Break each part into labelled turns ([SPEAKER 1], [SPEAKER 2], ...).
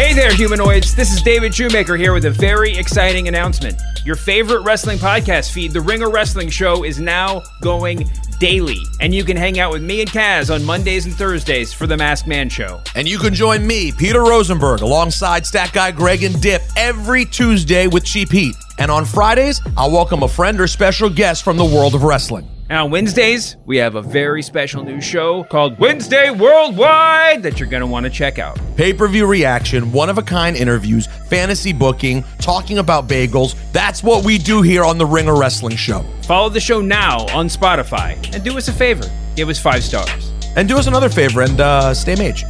[SPEAKER 1] Hey there, humanoids. This is David Shoemaker here with a very exciting announcement. Your favorite wrestling podcast feed, The Ringer Wrestling Show, is now going daily. And you can hang out with me and Kaz on Mondays and Thursdays for The Masked Man Show.
[SPEAKER 2] And you can join me, Peter Rosenberg, alongside Stat Guy Greg and Dip every Tuesday with Cheap Heat. And on Fridays, I'll welcome a friend or special guest from the world of wrestling.
[SPEAKER 1] And on Wednesdays, we have a very special new show called Wednesday Worldwide that you're going to want to check out.
[SPEAKER 2] Pay-per-view reaction, one-of-a-kind interviews, fantasy booking, talking about bagels. That's what we do here on The Ringer Wrestling Show.
[SPEAKER 1] Follow the show now on Spotify and do us a favor. Give us 5 stars.
[SPEAKER 2] And do us another favor and stay mage.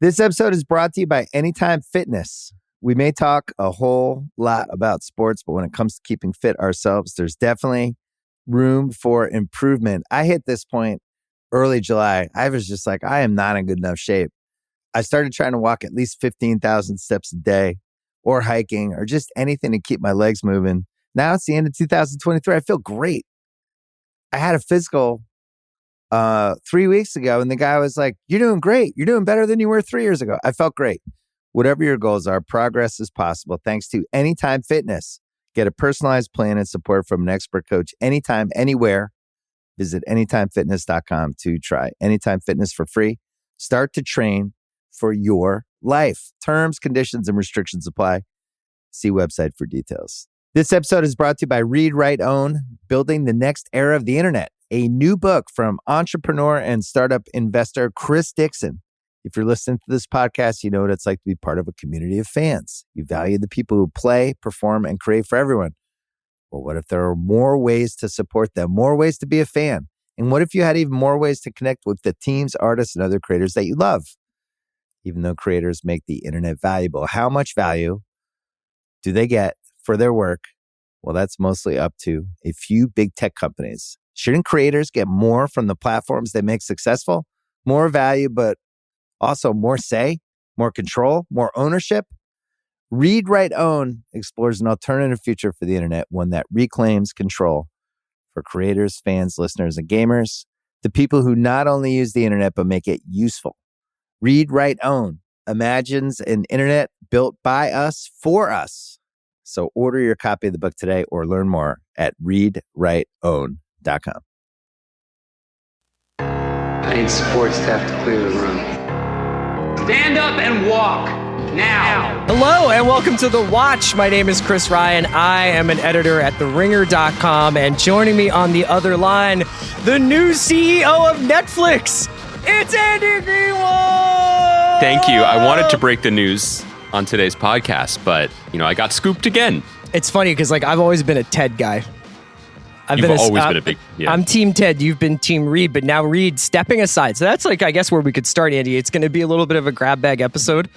[SPEAKER 3] This episode is brought to you by Anytime Fitness. We may talk a whole lot about sports, but when it comes to keeping fit ourselves, there's definitely room for improvement. I hit this point early July. I was just like, I am not in good enough shape. I started trying to walk at least 15,000 steps a day or hiking or just anything to keep my legs moving. Now it's the end of 2023. I feel great. I had a physical 3 weeks ago and the guy was like, you're doing great. You're doing better than you were 3 years ago. I felt great. Whatever your goals are, progress is possible thanks to Anytime Fitness. Get a personalized plan and support from an expert coach anytime, anywhere. Visit anytimefitness.com to try Anytime Fitness for free. Start to train for your life. Terms, conditions, and restrictions apply. See website for details. This episode is brought to you by Read, Write, Own, Building the Next Era of the Internet, a new book from entrepreneur and startup investor Chris Dixon. If you're listening to this podcast, you know what it's like to be part of a community of fans. You value the people who play, perform, and create for everyone. Well, what if there are more ways to support them, more ways to be a fan? And what if you had even more ways to connect with the teams, artists, and other creators that you love? Even though creators make the internet valuable, how much value do they get for their work? Well, that's mostly up to a few big tech companies. Shouldn't creators get more from the platforms they make successful? More value, but also more say, more control, more ownership. Read, Write, Own explores an alternative future for the internet, one that reclaims control for creators, fans, listeners, and gamers, the people who not only use the internet, but make it useful. Read, Write, Own imagines an internet built by us for us. So order your copy of the book today or learn more at readwriteown.com.
[SPEAKER 4] I need sports to have to clear the room. Stand up and walk now.
[SPEAKER 5] Hello and welcome to The Watch. My name is Chris Ryan. I am an editor at TheRinger.com, and joining me on the other line, the new CEO of Netflix. It's Andy Greenwald.
[SPEAKER 6] Thank you. I wanted to break the news on today's podcast, but I got scooped again.
[SPEAKER 5] It's funny because I've always been a Ted guy.
[SPEAKER 6] You've always been a big... Yeah.
[SPEAKER 5] I'm Team Ted. You've been Team Reed, but now Reed stepping aside. So that's I guess where we could start, Andy. It's going to be a little bit of a grab bag episode.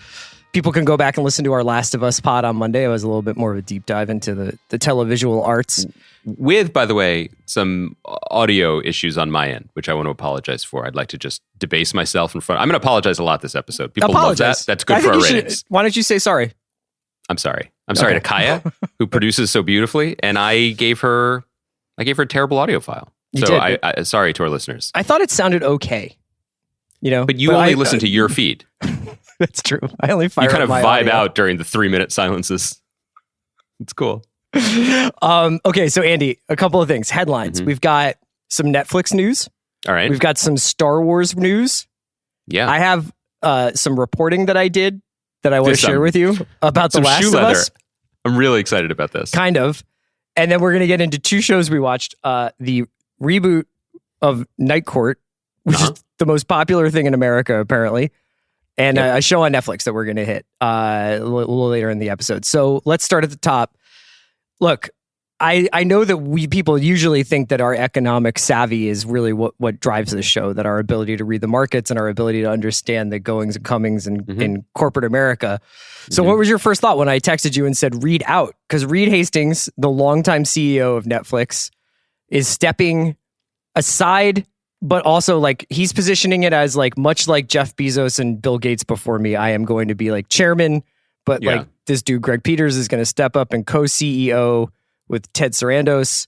[SPEAKER 5] People can go back and listen to our Last of Us pod on Monday. It was a little bit more of a deep dive into the televisual arts.
[SPEAKER 6] With, by the way, some audio issues on my end, which I want to apologize for. I'd like to just debase myself in front. I'm going to apologize a lot this episode. People love that. That's good for our ratings.
[SPEAKER 5] Why don't you say sorry?
[SPEAKER 6] I'm sorry. I'm sorry to Kaya, who produces so beautifully, and I gave her a terrible audio file. I sorry to our listeners.
[SPEAKER 5] I thought it sounded okay.
[SPEAKER 6] But you only listen to your feed.
[SPEAKER 5] That's true. I only fire.
[SPEAKER 6] You kind of
[SPEAKER 5] my
[SPEAKER 6] vibe
[SPEAKER 5] audio
[SPEAKER 6] out during the 3-minute silences. It's cool.
[SPEAKER 5] Okay, so Andy, a couple of things. Headlines. We've got some Netflix news.
[SPEAKER 6] All right.
[SPEAKER 5] We've got some Star Wars news.
[SPEAKER 6] Yeah.
[SPEAKER 5] I have some reporting that I did that I want to share with you about The Last of Us.
[SPEAKER 6] I'm really excited about this.
[SPEAKER 5] Kind of. And then we're going to get into 2 shows we watched. The reboot of Night Court, which is the most popular thing in America, apparently. And a show on Netflix that we're going to hit a little later in the episode. So let's start at the top. Look, I know that we people usually think that our economic savvy is really what drives this show, that our ability to read the markets and our ability to understand the goings and comings in corporate America. So what was your first thought when I texted you and said, read out? Because Reed Hasting's, the longtime CEO of Netflix, is stepping aside, but also he's positioning it as much like Jeff Bezos and Bill Gates before me. I am going to be chairman, but this dude, Greg Peters, is going to step up and co-CEO with Ted Sarandos.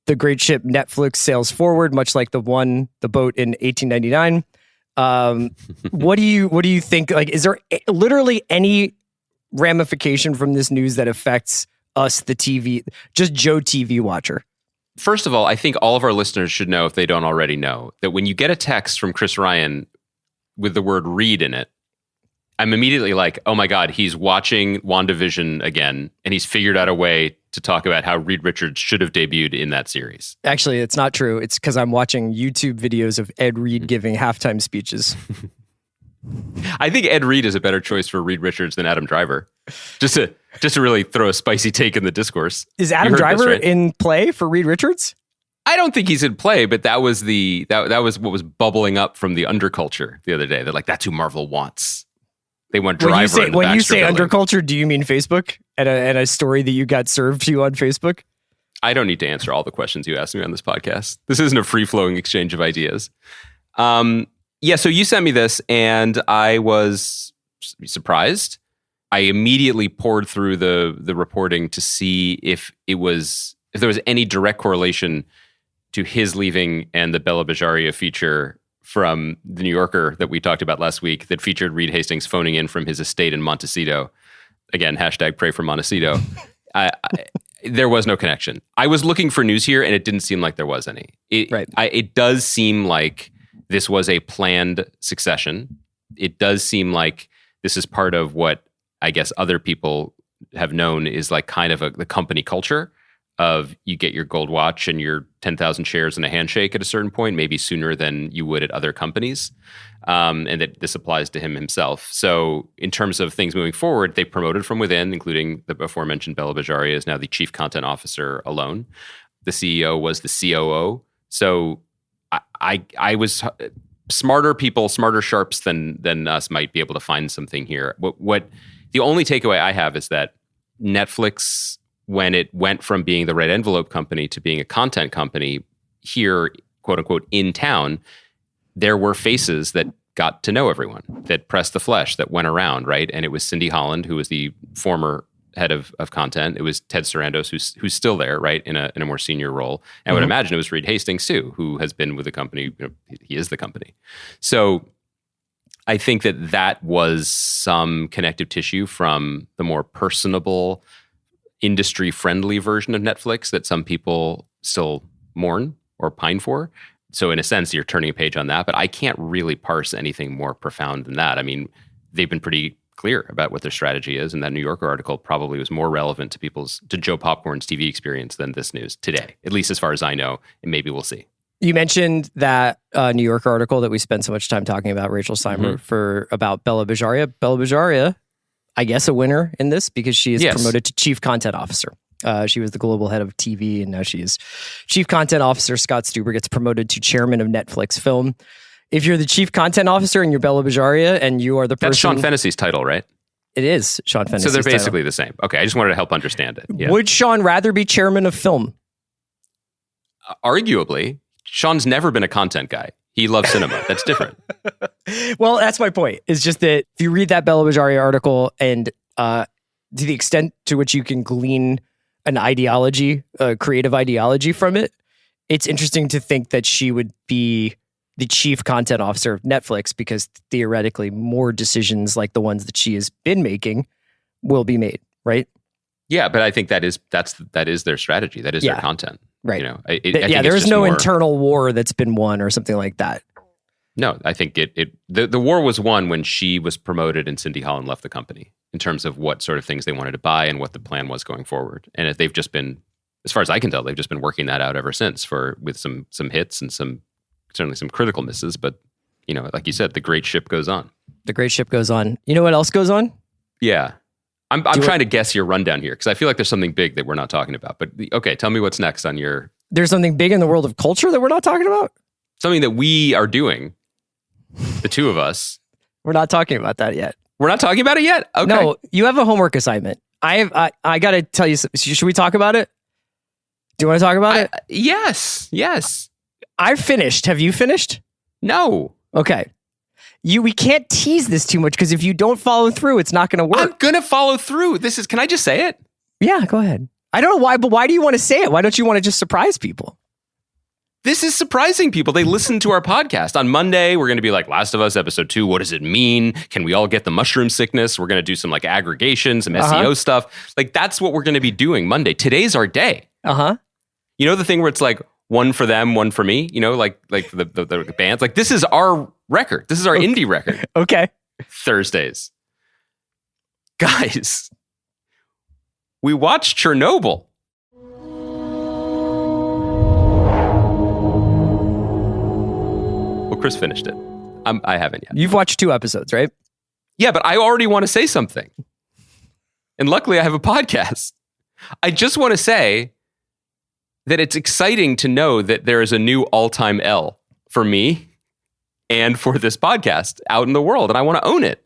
[SPEAKER 5] The great ship Netflix sails forward, much like the boat in 1899. What do you think? Like, is there literally any ramification from this news that affects us, the TV, just Joe TV watcher?
[SPEAKER 6] First of all, I think all of our listeners should know, if they don't already know, that when you get a text from Chris Ryan with the word Reed in it, I'm immediately like, oh my God, he's watching WandaVision again, and he's figured out a way to talk about how Reed Richards should have debuted in that series.
[SPEAKER 5] Actually, it's not true. It's because I'm watching YouTube videos of Ed Reed giving halftime speeches.
[SPEAKER 6] I think Ed Reed is a better choice for Reed Richards than Adam Driver. Just to really throw a spicy take in the discourse.
[SPEAKER 5] Is Adam Driver in play for Reed Richards?
[SPEAKER 6] I don't think he's in play, but that was that was what was bubbling up from the underculture the other day. They're like, that's who Marvel wants. They want Driver.
[SPEAKER 5] When you say underculture, do you mean Facebook and a story that you got served to you on Facebook?
[SPEAKER 6] I don't need to answer all the questions you asked me on this podcast. This isn't a free-flowing exchange of ideas. Yeah, so you sent me this, and I was surprised. I immediately poured through the reporting to see if there was any direct correlation to his leaving and the Bella Bajaria feature from The New Yorker that we talked about last week that featured Reed Hastings phoning in from his estate in Montecito. Again, hashtag pray for Montecito. There was no connection. I was looking for news here, and it didn't seem like there was any. It does seem like this was a planned succession. It does seem like this is part of what I guess other people have known is like kind of the company culture of you get your gold watch and your 10,000 shares and a handshake at a certain point, maybe sooner than you would at other companies. And that this applies to him himself. So in terms of things moving forward, they promoted from within, including the aforementioned Bella Bajaria is now the chief content officer alone. The CEO was the COO. So I was smarter people, smarter sharps than us might be able to find something here. What the only takeaway I have is that Netflix, when it went from being the Red Envelope company to being a content company here, quote unquote, in town, there were faces that got to know everyone, that pressed the flesh, that went around, right? And it was Cindy Holland, who was the former head of content. It was Ted Sarandos, who's still there, right, in a more senior role. And I would imagine it was Reed Hastings too, who has been with the company. He is the company. So I think that was some connective tissue from the more personable, industry-friendly version of Netflix that some people still mourn or pine for. So in a sense, you're turning a page on that, but I can't really parse anything more profound than that. I mean, they've been pretty clear about what their strategy is, and that New Yorker article probably was more relevant to Joe Popcorn's TV experience than this news today, at least as far as I know, and maybe we'll see.
[SPEAKER 5] You mentioned that New Yorker article that we spent so much time talking about, Rachel Seimer, about Bella Bajaria. Bella Bajaria, I guess, a winner in this because she is promoted to chief content officer. She was the global head of TV, and now she is chief content officer. Scott Stuber gets promoted to chairman of Netflix Film. If you're the chief content officer and you're Bella Bajaria and you are the person...
[SPEAKER 6] That's Sean Fennessy's title, right?
[SPEAKER 5] It is Sean Fennessy's
[SPEAKER 6] title. So they're basically the same. Okay, I just wanted to help understand it. Yeah.
[SPEAKER 5] Would Sean rather be chairman of film?
[SPEAKER 6] Arguably. Sean's never been a content guy. He loves cinema. That's different.
[SPEAKER 5] Well, that's my point. It's just that if you read that Bella Bajaria article and to the extent to which you can glean an ideology, a creative ideology from it, it's interesting to think that she would be the chief content officer of Netflix because theoretically more decisions like the ones that she has been making will be made, right?
[SPEAKER 6] Yeah, but I think that is their strategy. That is their content.
[SPEAKER 5] Right.
[SPEAKER 6] You know, I think
[SPEAKER 5] there is no internal war that's been won or something like that.
[SPEAKER 6] No, I think the war was won when she was promoted and Cindy Holland left the company in terms of what sort of things they wanted to buy and what the plan was going forward. And they've just been, as far as I can tell, they've just been working that out ever since with some hits and certainly some critical misses. But, you know, like you said, the great ship goes on.
[SPEAKER 5] The great ship goes on. You know what else goes on?
[SPEAKER 6] Yeah. I'm trying to guess your rundown here because I feel like there's something big that we're not talking about. But okay, tell me what's next on your...
[SPEAKER 5] There's something big in the world of culture that we're not talking about?
[SPEAKER 6] Something that we are doing, the two of us.
[SPEAKER 5] We're not talking about that yet.
[SPEAKER 6] We're not talking about it yet? Okay.
[SPEAKER 5] No, you have a homework assignment. I got to tell you, should we talk about it? Do you want to talk about it?
[SPEAKER 6] Yes.
[SPEAKER 5] I've finished. Have you finished?
[SPEAKER 6] No.
[SPEAKER 5] Okay. We can't tease this too much because if you don't follow through, it's not going to work.
[SPEAKER 6] I'm going to follow through. Can I just say it?
[SPEAKER 5] Yeah, go ahead. I don't know why, but why do you want to say it? Why don't you want to just surprise people?
[SPEAKER 6] This is surprising people. They listen to our podcast. On Monday, we're going to be like, Last of Us Episode 2, what does it mean? Can we all get the mushroom sickness? We're going to do some like aggregation, some SEO stuff. Like that's what we're going to be doing Monday. Today's our day. You know the thing where it's like one for them, one for me? You know, like the bands? Like this is our record. This is our indie record.
[SPEAKER 5] Okay.
[SPEAKER 6] Thursdays. Guys, we watched Chernobyl. Well, Chris finished it. I haven't yet.
[SPEAKER 5] You've watched 2 episodes, right?
[SPEAKER 6] Yeah, but I already want to say something. And luckily I have a podcast. I just want to say that it's exciting to know that there is a new all-time L for me and for this podcast out in the world, and I want to own it.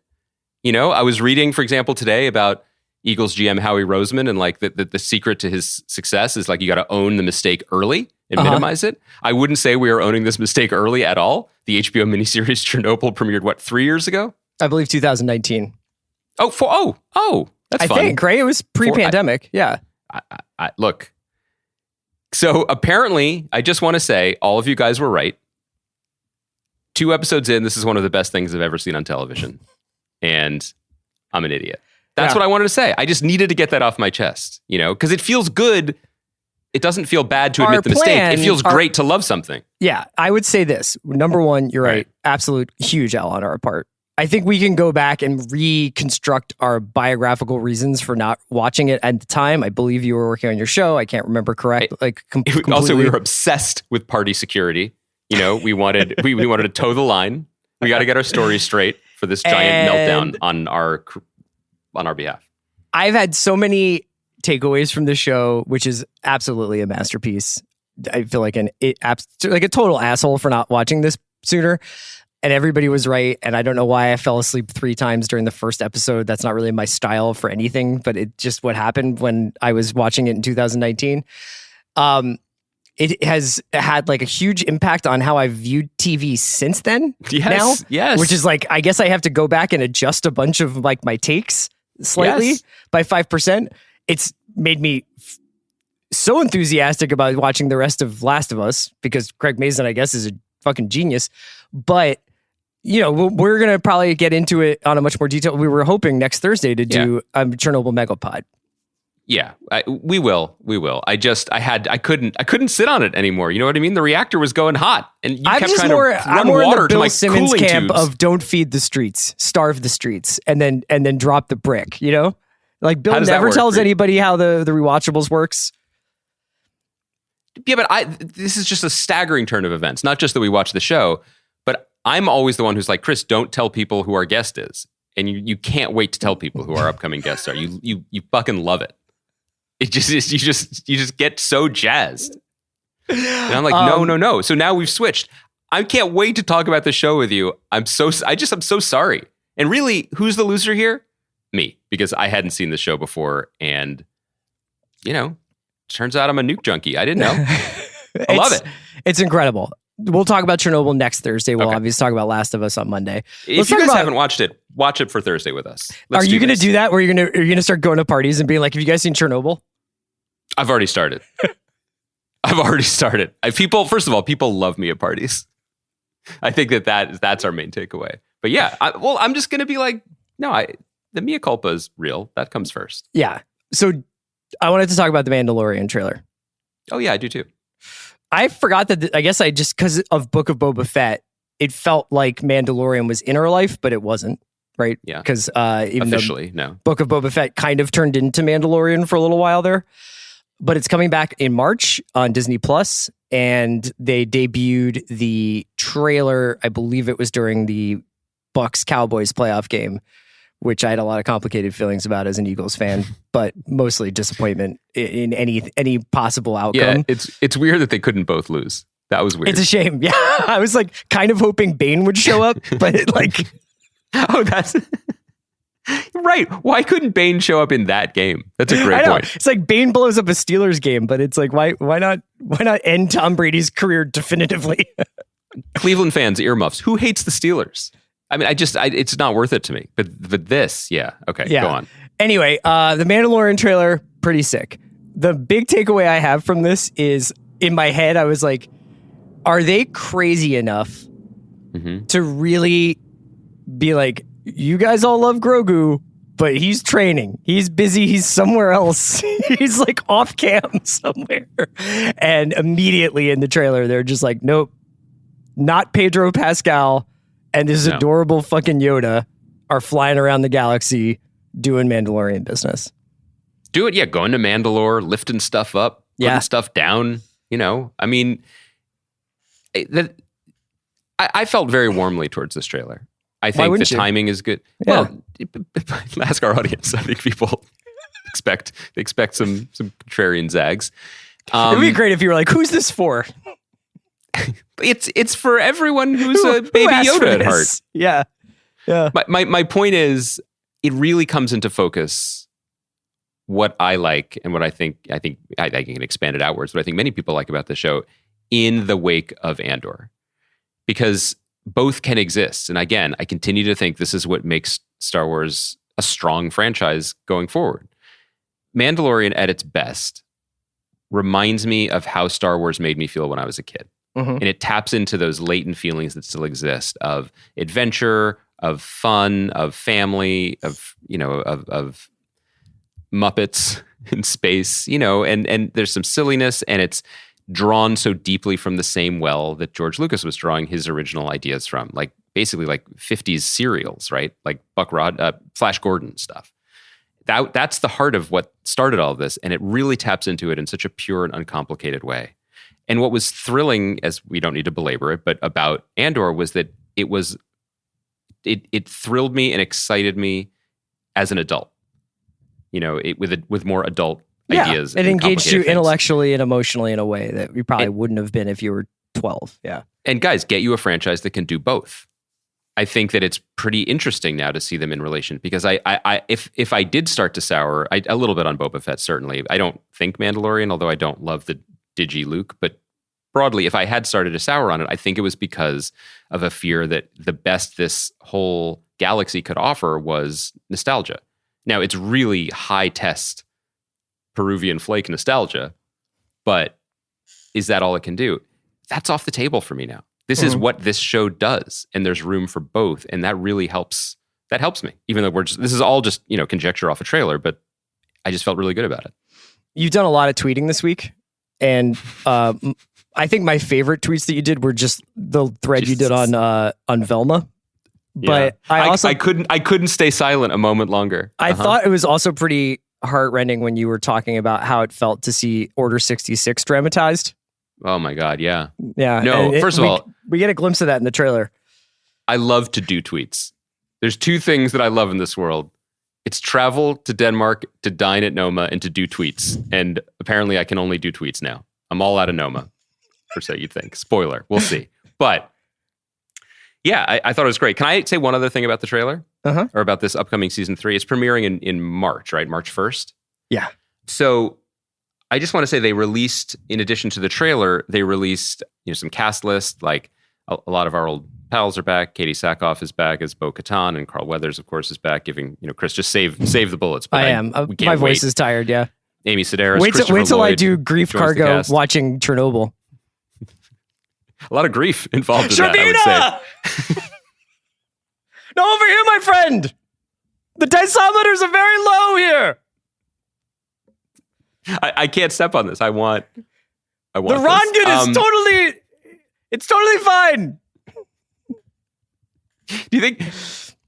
[SPEAKER 6] You know, I was reading, for example, today about Eagles GM Howie Roseman, and like the secret to his success is like you got to own the mistake early and minimize it. I wouldn't say we are owning this mistake early at all. The HBO miniseries Chernobyl premiered, 3 years ago?
[SPEAKER 5] I believe 2019.
[SPEAKER 6] That's fun.
[SPEAKER 5] I think, right? It was pre-pandemic. Yeah.
[SPEAKER 6] Look. So apparently, I just want to say, all of you guys were right. 2 episodes in, this is one of the best things I've ever seen on television. And I'm an idiot. That's what I wanted to say. I just needed to get that off my chest, you know, because it feels good. It doesn't feel bad to admit the mistake. It feels great to love something.
[SPEAKER 5] Yeah, I would say this. Number one, you're right. Absolute huge L on our part. I think we can go back and reconstruct our biographical reasons for not watching it at the time. I believe you were working on your show. I can't remember correct. Completely.
[SPEAKER 6] Also, we were obsessed with party security. You know, we wanted to toe the line. We got to get our stories straight for this giant meltdown on our behalf.
[SPEAKER 5] I've had so many takeaways from the show, which is absolutely a masterpiece. I feel like a total asshole for not watching this sooner. And everybody was right. And I don't know why I fell asleep 3 times during the first episode. That's not really my style for anything, but it just what happened when I was watching it in 2019. It has had like a huge impact on how I've viewed TV since then.
[SPEAKER 6] Yes.
[SPEAKER 5] Which is like, I guess I have to go back and adjust a bunch of like my takes slightly by 5%. It's made me so enthusiastic about watching the rest of Last of Us because Craig Mazin, I guess, is a fucking genius. But, you know, we're going to probably get into it on a much more detail. We were hoping next Thursday to do a Chernobyl Megapod.
[SPEAKER 6] Yeah, we will. I couldn't sit on it anymore. You know what I mean? The reactor was going hot, and you kept trying to run water to my
[SPEAKER 5] Simmons
[SPEAKER 6] cooling
[SPEAKER 5] camp
[SPEAKER 6] tubes.
[SPEAKER 5] Of don't feed the streets, starve the streets, and then drop the brick. You know, like Bill never tells anybody how the rewatchables works.
[SPEAKER 6] Yeah, but this is just a staggering turn of events. Not just that we watch the show, but I'm always the one who's like, Chris, don't tell people who our guest is, and you can't wait to tell people who our upcoming guests are. You fucking love it. It just is, you just get so jazzed. And I'm like, no. So now we've switched. I can't wait to talk about the show with you. I'm so sorry. And really, who's the loser here? Me, because I hadn't seen the show before, and you know, turns out I'm a nuke junkie. I didn't know. I love it.
[SPEAKER 5] It's incredible. We'll talk about Chernobyl next Thursday. We'll obviously talk about Last of Us on Monday.
[SPEAKER 6] If you guys haven't watched it, watch it for Thursday with us.
[SPEAKER 5] Are you going to do that? Where you're going to start going to parties and being like, "Have you guys seen Chernobyl?"
[SPEAKER 6] I've already started. First of all, people love me at parties. I think that's our main takeaway. But yeah, I'm just going to be like, no, the mea culpa is real. That comes first.
[SPEAKER 5] Yeah. So I wanted to talk about the Mandalorian trailer.
[SPEAKER 6] Oh yeah, I do too.
[SPEAKER 5] I forgot that. I guess I just, because of Book of Boba Fett, it felt like Mandalorian was in our life, but it wasn't, right?
[SPEAKER 6] Yeah.
[SPEAKER 5] Because even
[SPEAKER 6] officially, no.
[SPEAKER 5] Book of Boba Fett kind of turned into Mandalorian for a little while there. But it's coming back in March on Disney Plus, and they debuted the trailer. I believe it was during the Bucks Cowboys playoff game, which I had a lot of complicated feelings about as an Eagles fan, but mostly disappointment in any possible outcome.
[SPEAKER 6] Yeah, it's weird that they couldn't both lose. That was weird.
[SPEAKER 5] It's a shame. Yeah, I was like kind of hoping Bane would show up, but like,
[SPEAKER 6] oh, that's right. Why couldn't Bane show up in that game? That's a great point.
[SPEAKER 5] It's like Bane blows up a Steelers game, but it's like why not end Tom Brady's career definitively?
[SPEAKER 6] Cleveland fans, earmuffs. Who hates the Steelers? I mean, it's not worth it to me. But this, yeah. Okay, go on.
[SPEAKER 5] Anyway, the Mandalorian trailer, pretty sick. The big takeaway I have from this is, in my head, I was like, Are they crazy enough to really be like, you guys all love Grogu, but he's training. He's busy. He's somewhere else. He's like off cam somewhere. And immediately in the trailer, they're just like, nope, not Pedro Pascal and this adorable fucking Yoda are flying around the galaxy doing Mandalorian business.
[SPEAKER 6] Do it. Yeah. Going to Mandalore, lifting stuff up, putting stuff down. You know, I mean, I felt very warmly towards this trailer. I think the timing is good. Yeah. Well, ask our audience. I think people expect some contrarian zags.
[SPEAKER 5] It'd be great if you were like, "Who's this for?"
[SPEAKER 6] It's for everyone who's a baby Yoda at heart.
[SPEAKER 5] Yeah, yeah.
[SPEAKER 6] My point is, it really comes into focus what I like and what I think I can expand it outwards. What I think many people like about the show in the wake of Andor, because both can exist. And again, I continue to think this is what makes Star Wars a strong franchise going forward. Mandalorian at its best reminds me of how Star Wars made me feel when I was a kid. And it taps into those latent feelings that still exist of adventure, of fun, of family, of Muppets in space, and there's some silliness, and it's drawn so deeply from the same well that George Lucas was drawing his original ideas from, like basically like 50s serials, right? Like Flash Gordon stuff. That's the heart of what started all of this, and it really taps into it in such a pure and uncomplicated way. And what was thrilling, as we don't need to belabor it, but about Andor was that it thrilled me and excited me as an adult. With more adult ideas.
[SPEAKER 5] It engaged you intellectually and emotionally in a way that you probably wouldn't have been if you were 12. Yeah.
[SPEAKER 6] And guys, get you a franchise that can do both. I think that it's pretty interesting now to see them in relation, because if I did start to sour a little bit on Boba Fett, certainly. I don't think Mandalorian, although I don't love the Digi Luke, but broadly, if I had started to sour on it, I think it was because of a fear that the best this whole galaxy could offer was nostalgia. Now, it's really high test Peruvian flake nostalgia, but is that all it can do? That's off the table for me now. This is what this show does, and there's room for both, and that really helps. That helps me, even though this is all just conjecture off a trailer, but I just felt really good about it.
[SPEAKER 5] You've done a lot of tweeting this week, and I think my favorite tweets that you did were just the thread you did on Velma. But
[SPEAKER 6] yeah. I couldn't stay silent a moment longer.
[SPEAKER 5] I thought it was also pretty heartrending when you were talking about how it felt to see Order 66 dramatized.
[SPEAKER 6] Oh my God, yeah.
[SPEAKER 5] Yeah.
[SPEAKER 6] No, first of all,
[SPEAKER 5] we get a glimpse of that in the trailer.
[SPEAKER 6] I love to do tweets. There's two things that I love in this world. It's travel to Denmark, to dine at Noma, and to do tweets. And apparently I can only do tweets now. I'm all out of Noma, or so you'd think. Spoiler, we'll see. But yeah, I thought it was great. Can I say one other thing about the trailer? Or about this upcoming season 3? It's premiering in March, right? March 1st?
[SPEAKER 5] Yeah.
[SPEAKER 6] So I just want to say they released, in addition to the trailer, they released some cast lists. Like a lot of our old pals are back. Katie Sackhoff is back as Bo-Katan, and Carl Weathers, of course, is back. Giving Chris, just save the bullets. But
[SPEAKER 5] I am. My voice is tired. Yeah.
[SPEAKER 6] Amy Sedaris.
[SPEAKER 5] Wait till I do grief cargo watching Chernobyl.
[SPEAKER 6] A lot of grief involved in that, I would say.
[SPEAKER 5] No, over here, my friend. The decimeters are very low here.
[SPEAKER 6] I can't step on this. I want
[SPEAKER 5] the Rongan is totally fine.
[SPEAKER 6] Do you think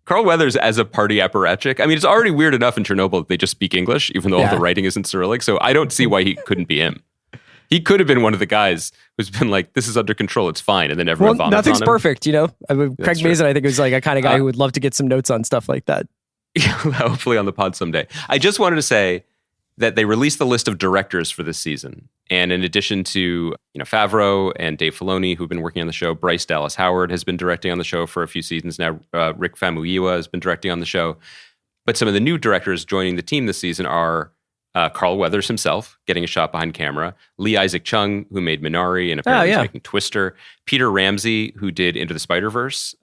[SPEAKER 6] Carl Weathers as a party apparatchik? I mean, it's already weird enough in Chernobyl that they just speak English, even though all the writing isn't Cyrillic. So I don't see why he couldn't be him. He could have been one of the guys who's been like, this is under control, it's fine. And then everyone vomits
[SPEAKER 5] nothing's
[SPEAKER 6] on him.
[SPEAKER 5] Perfect, I mean, Craig Mazin, I think, was like a kind of guy who would love to get some notes on stuff like that.
[SPEAKER 6] Yeah, hopefully on the pod someday. I just wanted to say that they released the list of directors for this season. And in addition to Favreau and Dave Filoni, who've been working on the show, Bryce Dallas Howard has been directing on the show for a few seasons now. Rick Famuyiwa has been directing on the show. But some of the new directors joining the team this season are Carl Weathers himself, getting a shot behind camera. Lee Isaac Chung, who made Minari and apparently is making Twister. Peter Ramsey, who did Into the Spider-Verse.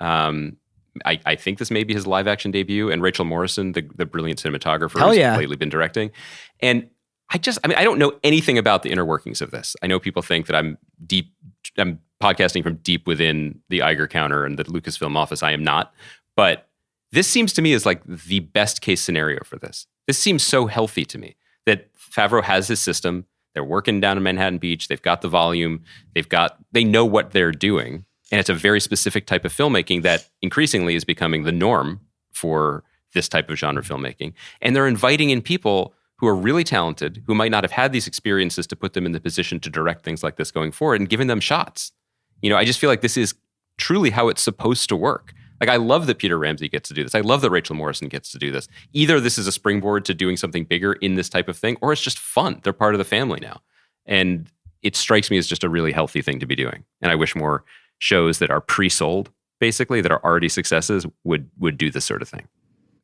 [SPEAKER 6] I think this may be his live-action debut. And Rachel Morrison, the brilliant cinematographer who's lately been directing. And I don't know anything about the inner workings of this. I know people think that I'm podcasting from deep within the Iger counter and the Lucasfilm office. I am not. But this seems to me as like the best case scenario for this. This seems so healthy to me that Favreau has his system. They're working down in Manhattan Beach. They've got the volume. They know what they're doing. And it's a very specific type of filmmaking that increasingly is becoming the norm for this type of genre filmmaking. And they're inviting in people who are really talented, who might not have had these experiences to put them in the position to direct things like this going forward, and giving them shots. You know, I just feel like this is truly how it's supposed to work. Like, I love that Peter Ramsey gets to do this. I love that Rachel Morrison gets to do this. Either this is a springboard to doing something bigger in this type of thing, or it's just fun. They're part of the family now. And it strikes me as just a really healthy thing to be doing. And I wish more shows that are pre-sold, basically, that are already successes, would do this sort of thing.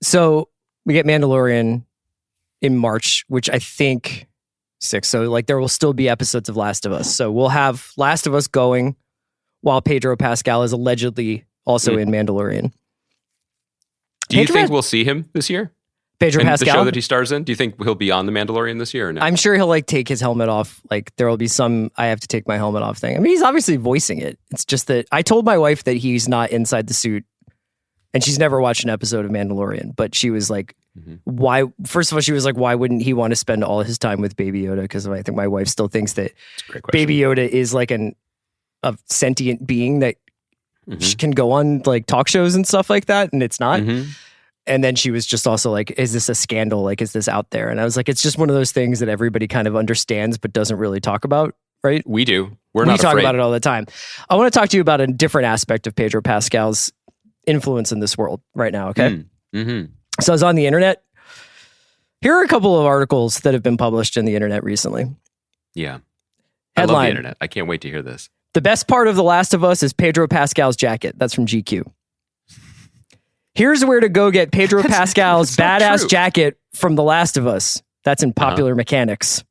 [SPEAKER 5] So we get Mandalorian in March, which I think 6. So like there will still be episodes of Last of Us. So we'll have Last of Us going while Pedro Pascal is allegedly also in Mandalorian.
[SPEAKER 6] Do you think we'll see him this year?
[SPEAKER 5] Pedro
[SPEAKER 6] in
[SPEAKER 5] Pascal?
[SPEAKER 6] The show that he stars in? Do you think he'll be on The Mandalorian this year or no?
[SPEAKER 5] I'm sure he'll like take his helmet off. Like there will be some I have to take my helmet off thing. I mean, he's obviously voicing it. It's just that I told my wife that he's not inside the suit, and she's never watched an episode of Mandalorian, but she was like, why? First of all, she was like, why wouldn't he want to spend all his time with Baby Yoda? Because I think my wife still thinks that Baby Yoda is like a sentient being that can go on like talk shows and stuff like that, and it's not. And then she was just also like, is this a scandal? Like, is this out there? And I was like, it's just one of those things that everybody kind of understands but doesn't really talk about, right?
[SPEAKER 6] We do. We
[SPEAKER 5] talk about it all the time. I want to talk to you about a different aspect of Pedro Pascal's influence in this world right now, okay? So I was on the internet. Here are a couple of articles that have been published in the internet recently.
[SPEAKER 6] Yeah.
[SPEAKER 5] Headline,
[SPEAKER 6] I love the internet. I can't wait to hear this.
[SPEAKER 5] The best part of The Last of Us is Pedro Pascal's jacket. That's from GQ. Here's where to go get Pedro Pascal's badass jacket from The Last of Us. That's in Popular Mechanics.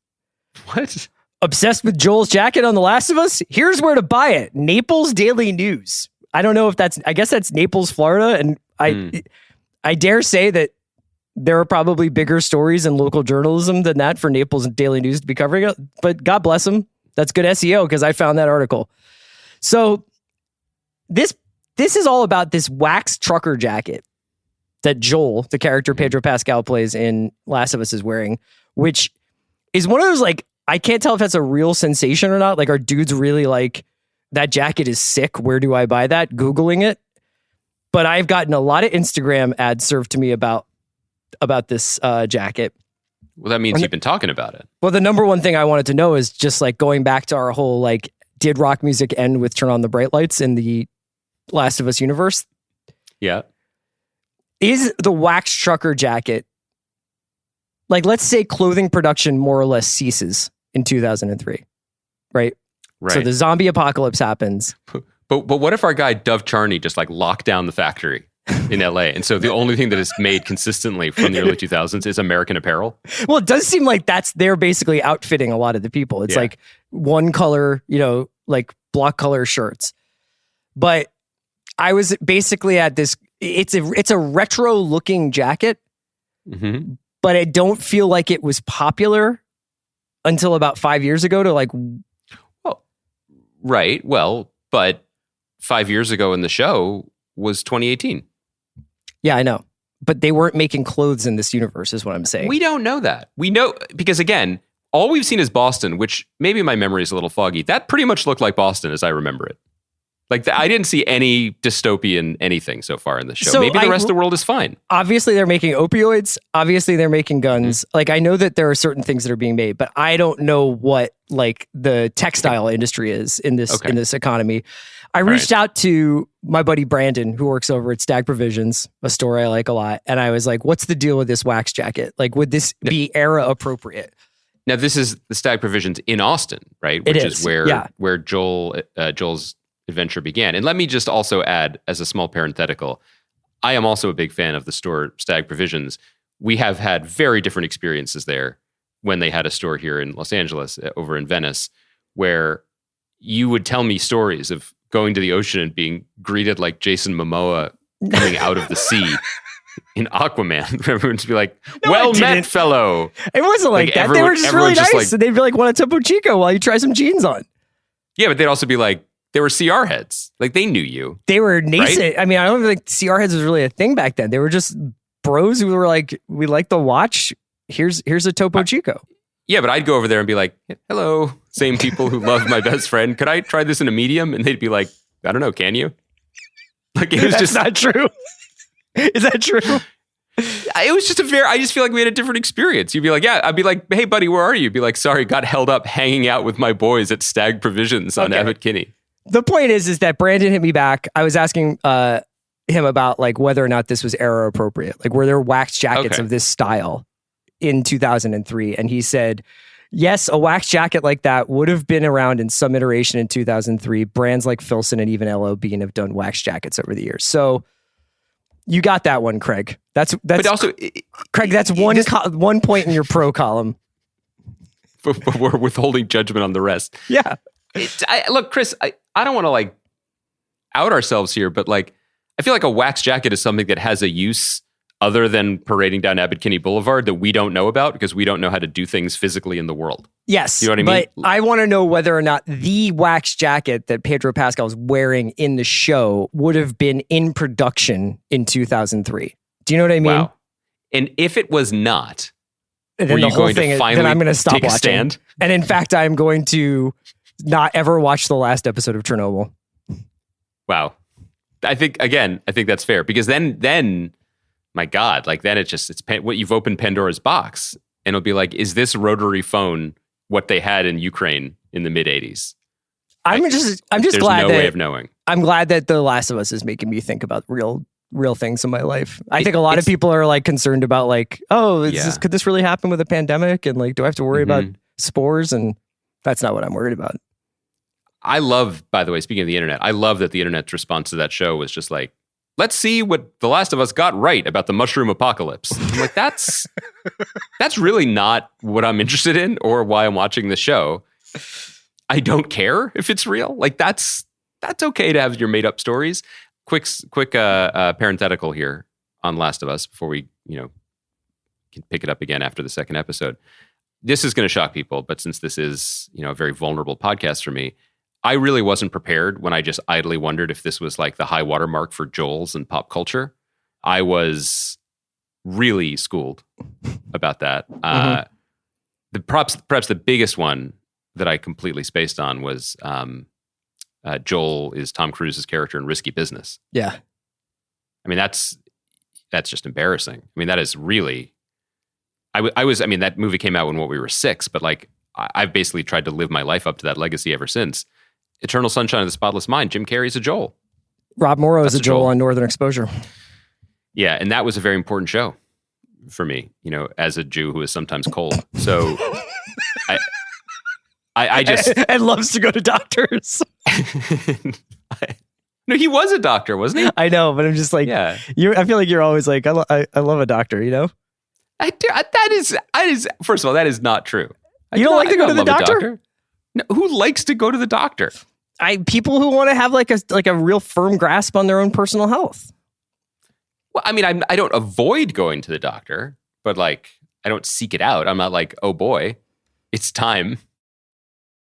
[SPEAKER 6] What?
[SPEAKER 5] Obsessed with Joel's jacket on The Last of Us? Here's where to buy it. Naples Daily News. I don't know if I guess that's Naples, Florida. And I dare say that there are probably bigger stories in local journalism than that for Naples Daily News to be covering it. But God bless them. That's good SEO because I found that article. So this is all about this wax trucker jacket that Joel, the character Pedro Pascal plays in Last of Us, is wearing, which is one of those, like, I can't tell if that's a real sensation or not. Like, are dudes really like, that jacket is sick, where do I buy that? Googling it. But I've gotten a lot of Instagram ads served to me about this jacket.
[SPEAKER 6] Well, that means you've been talking about it.
[SPEAKER 5] Well, the number one thing I wanted to know is just like going back to our whole, like, did rock music end with Turn on the Bright Lights in the Last of Us universe?
[SPEAKER 6] Yeah.
[SPEAKER 5] Is the wax trucker jacket, like, let's say clothing production more or less ceases in 2003, right?
[SPEAKER 6] Right.
[SPEAKER 5] So the zombie apocalypse happens.
[SPEAKER 6] But what if our guy Dov Charney just like locked down the factory in LA? And so the only thing that is made consistently from the early 2000s is American Apparel?
[SPEAKER 5] Well, it does seem like they're basically outfitting a lot of the people. It's like one color, like block color shirts. But I was basically at this, it's a retro looking jacket, but I don't feel like it was popular until about 5 years ago to like.
[SPEAKER 6] Well, right. Well, but 5 years ago in the show was 2018.
[SPEAKER 5] Yeah, I know. But they weren't making clothes in this universe is what I'm saying.
[SPEAKER 6] We don't know that. We know because, again, all we've seen is Boston, which maybe my memory is a little foggy. That pretty much looked like Boston as I remember it. Like, I didn't see any dystopian anything so far in the show. So maybe the rest of the world is fine.
[SPEAKER 5] Obviously, they're making opioids. Obviously, they're making guns. Like, I know that there are certain things that are being made, but I don't know what, like, the textile industry is in this economy. I reached out to my buddy Brandon, who works over at Stag Provisions, a store I like a lot. And I was like, what's the deal with this wax jacket? Like, would this be era appropriate?
[SPEAKER 6] Now, this is the Stag Provisions in Austin, right? Which is where Joel's adventure began. And let me just also add, as a small parenthetical, I am also a big fan of the store Stag Provisions. We have had very different experiences there when they had a store here in Los Angeles, over in Venice, where you would tell me stories of going to the ocean and being greeted like Jason Momoa coming out of the sea in Aquaman. Everyone would be like, well met, fellow.
[SPEAKER 5] It wasn't like that. They were just really nice. And they'd be like, want a Topo Chico while you try some jeans on.
[SPEAKER 6] Yeah, but they'd also be like, They were CR heads. Like, they knew you.
[SPEAKER 5] They were nascent.
[SPEAKER 6] Right?
[SPEAKER 5] I mean, I don't think CR heads was really a thing back then. They were just bros who were like, we like the watch. Here's a Topo Chico.
[SPEAKER 6] Yeah, but I'd go over there and be like, hello, same people who love my best friend. Could I try this in a medium? And they'd be like, I don't know, can you? Like, it was
[SPEAKER 5] That's
[SPEAKER 6] just
[SPEAKER 5] not true. Is that true?
[SPEAKER 6] It was just I just feel like we had a different experience. You'd be like, yeah, I'd be like, hey, buddy, where are you? You'd be like, sorry, got held up hanging out with my boys at Stag Provisions on Abbot Kinney.
[SPEAKER 5] The point is that Brandon hit me back. I was asking him about like whether or not this was era appropriate. Like, were there wax jackets of this style in 2003? And he said, yes, a wax jacket like that would have been around in some iteration in 2003. Brands like Filson and even L.O. Bean have done wax jackets over the years. So you got that one, Craig. That's but also, Craig, that's one point in your pro column.
[SPEAKER 6] But we're withholding judgment on the rest.
[SPEAKER 5] Yeah.
[SPEAKER 6] Look, Chris, I don't want to like out ourselves here, but like, I feel like a wax jacket is something that has a use other than parading down Abbot Kinney Boulevard that we don't know about because we don't know how to do things physically in the world.
[SPEAKER 5] Yes.
[SPEAKER 6] You know what I mean?
[SPEAKER 5] But I want to know whether or not the wax jacket that Pedro Pascal was wearing in the show would have been in production in 2003. Do you know what I mean?
[SPEAKER 6] Wow. And if it was not,
[SPEAKER 5] then
[SPEAKER 6] were
[SPEAKER 5] the
[SPEAKER 6] you
[SPEAKER 5] whole
[SPEAKER 6] going
[SPEAKER 5] thing
[SPEAKER 6] to
[SPEAKER 5] is,
[SPEAKER 6] finally
[SPEAKER 5] then I'm going to stop
[SPEAKER 6] take a
[SPEAKER 5] watching.
[SPEAKER 6] stand?
[SPEAKER 5] And in fact, I'm going to not ever watch the last episode of Chernobyl.
[SPEAKER 6] Wow. I think that's fair because then, my God, like then it's what you've opened Pandora's box and it'll be like, is this rotary phone what they had in Ukraine in the mid 80s?
[SPEAKER 5] I'm just
[SPEAKER 6] there's
[SPEAKER 5] glad
[SPEAKER 6] no
[SPEAKER 5] that
[SPEAKER 6] way of knowing.
[SPEAKER 5] I'm glad that The Last of Us is making me think about real things in my life. I think a lot of people are like concerned about like, oh, could this really happen with a pandemic? And like, do I have to worry about spores? And that's not what I'm worried about.
[SPEAKER 6] I love, by the way, speaking of the internet, I love that the internet's response to that show was just like, let's see what The Last of Us got right about the mushroom apocalypse. I'm like, that's really not what I'm interested in or why I'm watching the show. I don't care if it's real. Like that's okay to have your made up stories. Quick parenthetical here on Last of Us before we, can pick it up again after the second episode. This is going to shock people, but since this is, a very vulnerable podcast for me, I really wasn't prepared when I just idly wondered if this was like the high watermark for Joel's and pop culture. I was really schooled about that. Perhaps the biggest one that I completely spaced on was Joel is Tom Cruise's character in Risky Business.
[SPEAKER 5] Yeah.
[SPEAKER 6] I mean, that's just embarrassing. I mean, that is really, that movie came out when we were 6, but like, I've basically tried to live my life up to that legacy ever since. Eternal Sunshine of the Spotless Mind, Jim Carrey's a Joel.
[SPEAKER 5] Rob Morrow is a Joel on Northern Exposure.
[SPEAKER 6] Yeah, and that was a very important show for me, as a Jew who is sometimes cold. So I just...
[SPEAKER 5] and loves to go to doctors.
[SPEAKER 6] No, he was a doctor, wasn't he?
[SPEAKER 5] I know, but I'm just like, I feel like you're always like, I love a doctor,
[SPEAKER 6] I do. That is, first of all, that is not true.
[SPEAKER 5] You don't like to go to the doctor?
[SPEAKER 6] No, who likes to go to the doctor?
[SPEAKER 5] People who want to have like a real firm grasp on their own personal health.
[SPEAKER 6] Well, I mean, I don't avoid going to the doctor, but like, I don't seek it out. I'm not like, oh boy, it's time.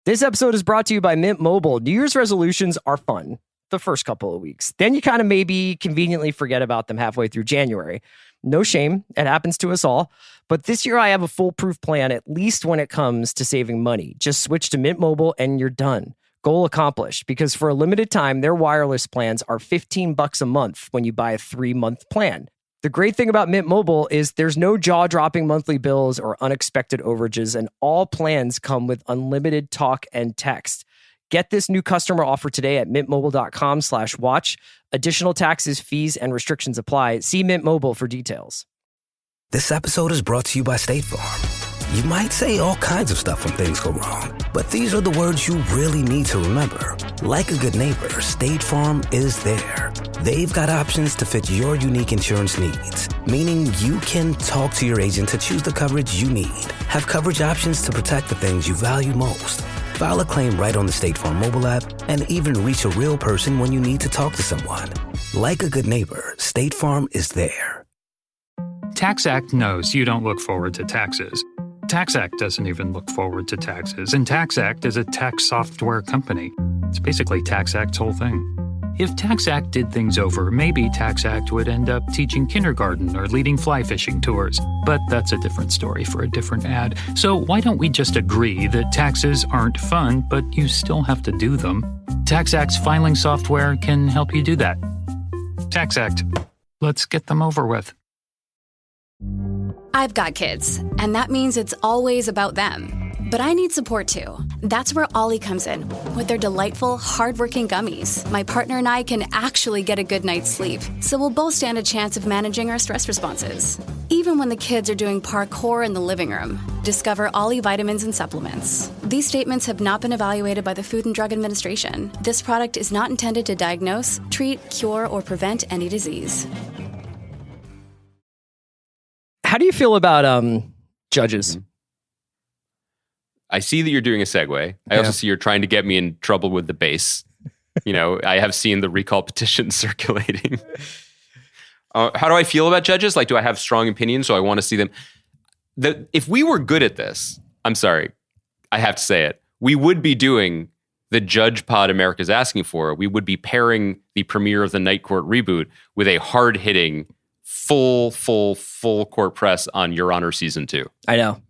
[SPEAKER 5] This episode is brought to you by Mint Mobile. New Year's resolutions are fun the first couple of weeks. Then you kind of maybe conveniently forget about them halfway through January. No shame. It happens to us all. But this year I have a foolproof plan, at least when it comes to saving money. Just switch to Mint Mobile and you're done. Goal accomplished, because for a limited time, their wireless plans are $15 a month when you buy a 3-month plan. The great thing about Mint Mobile is there's no jaw-dropping monthly bills or unexpected overages, and all plans come with unlimited talk and text. Get this new customer offer today at mintmobile.com/watch. Additional taxes, fees, and restrictions apply. See Mint Mobile for details.
[SPEAKER 7] This episode is brought to you by State Farm. You might say all kinds of stuff when things go wrong, but these are the words you really need to remember. Like a good neighbor, State Farm is there. They've got options to fit your unique insurance needs, meaning you can talk to your agent to choose the coverage you need, have coverage options to protect the things you value most, file a claim right on the State Farm mobile app, and even reach a real person when you need to talk to someone. Like a good neighbor, State Farm is there.
[SPEAKER 8] TaxAct knows you don't look forward to taxes. TaxAct doesn't even look forward to taxes, and TaxAct is a tax software company. It's basically Tax Act's whole thing. If Tax Act did things over, maybe Tax Act would end up teaching kindergarten or leading fly fishing tours. But that's a different story for a different ad. So why don't we just agree that taxes aren't fun, but you still have to do them? Tax Act's filing software can help you do that. Tax Act. Let's get them over with.
[SPEAKER 9] I've got kids, and that means it's always about them. But I need support too. That's where Ollie comes in. With their delightful, hardworking gummies, my partner and I can actually get a good night's sleep, so we'll both stand a chance of managing our stress responses. Even when the kids are doing parkour in the living room, discover Ollie vitamins and supplements. These statements have not been evaluated by the Food and Drug Administration. This product is not intended to diagnose, treat, cure, or prevent any disease.
[SPEAKER 5] How do you feel about judges?
[SPEAKER 6] I see that you're doing a segue. I also see you're trying to get me in trouble with the base. I have seen the recall petition circulating. How do I feel about judges? Like, do I have strong opinions? So I want to see them. If we were good at this, I'm sorry, I have to say it, we would be doing the Judge Pod America's asking for. We would be pairing the premiere of the Night Court reboot with a hard-hitting, full court press on Your Honor Season 2.
[SPEAKER 5] I know.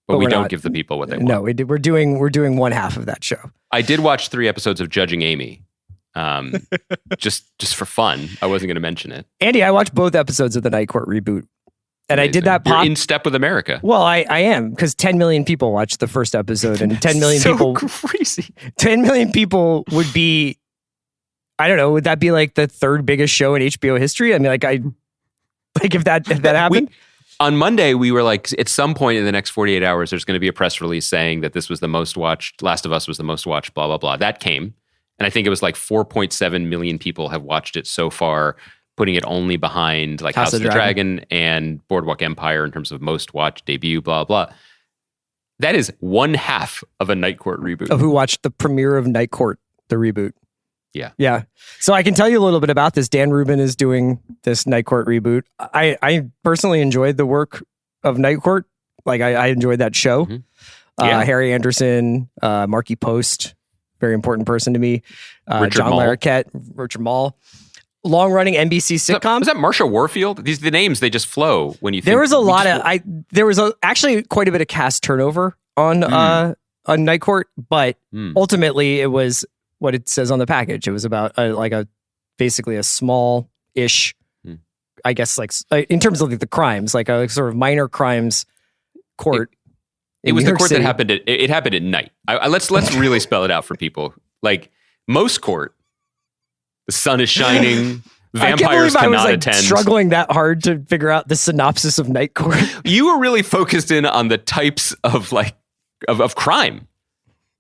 [SPEAKER 6] But we don't give the people what they want.
[SPEAKER 5] No, we're doing one half of that show.
[SPEAKER 6] I did watch 3 episodes of Judging Amy, just for fun. I wasn't going to mention it.
[SPEAKER 5] Andy, I watched both episodes of the Night Court reboot, and
[SPEAKER 6] Amazing.
[SPEAKER 5] I did that.
[SPEAKER 6] You're in step with America.
[SPEAKER 5] Well, I am, because 10 million people watched the first episode, and 10 million people.
[SPEAKER 6] Crazy.
[SPEAKER 5] 10 million people would be. I don't know. Would that be like the 3rd biggest show in HBO history? I mean, if that happened.
[SPEAKER 6] On Monday, we were like, at some point in the next 48 hours, there's going to be a press release saying that this was the most watched, Last of Us was the most watched, blah, blah, blah. That came. And I think it was like 4.7 million people have watched it so far, putting it only behind like House of the Dragon and Boardwalk Empire in terms of most watched debut, blah, blah. That is one half of a Night Court reboot.
[SPEAKER 5] Of who watched the premiere of Night Court, the reboot.
[SPEAKER 6] Yeah.
[SPEAKER 5] So I can tell you a little bit about this. Dan Rubin is doing this Night Court reboot. I personally enjoyed the work of Night Court. Like I enjoyed that show. Mm-hmm. Harry Anderson, Marky Post, very important person to me. John Larroquette, Richard Mall. Long-running NBC sitcom.
[SPEAKER 6] Was that Marsha Warfield? The names, they just flow when you think.
[SPEAKER 5] There was a lot of there was actually quite a bit of cast turnover on Night Court, but ultimately it was what it says on the package. It was about basically a small-ish, I guess, like in terms of like the crimes, like a sort of minor crimes court.
[SPEAKER 6] It was the court that happened. It happened at night. Let's really spell it out for people. Like most court, the sun is shining. Vampires cannot attend.
[SPEAKER 5] Struggling that hard to figure out the synopsis of Night Court.
[SPEAKER 6] You were really focused in on the types of of crime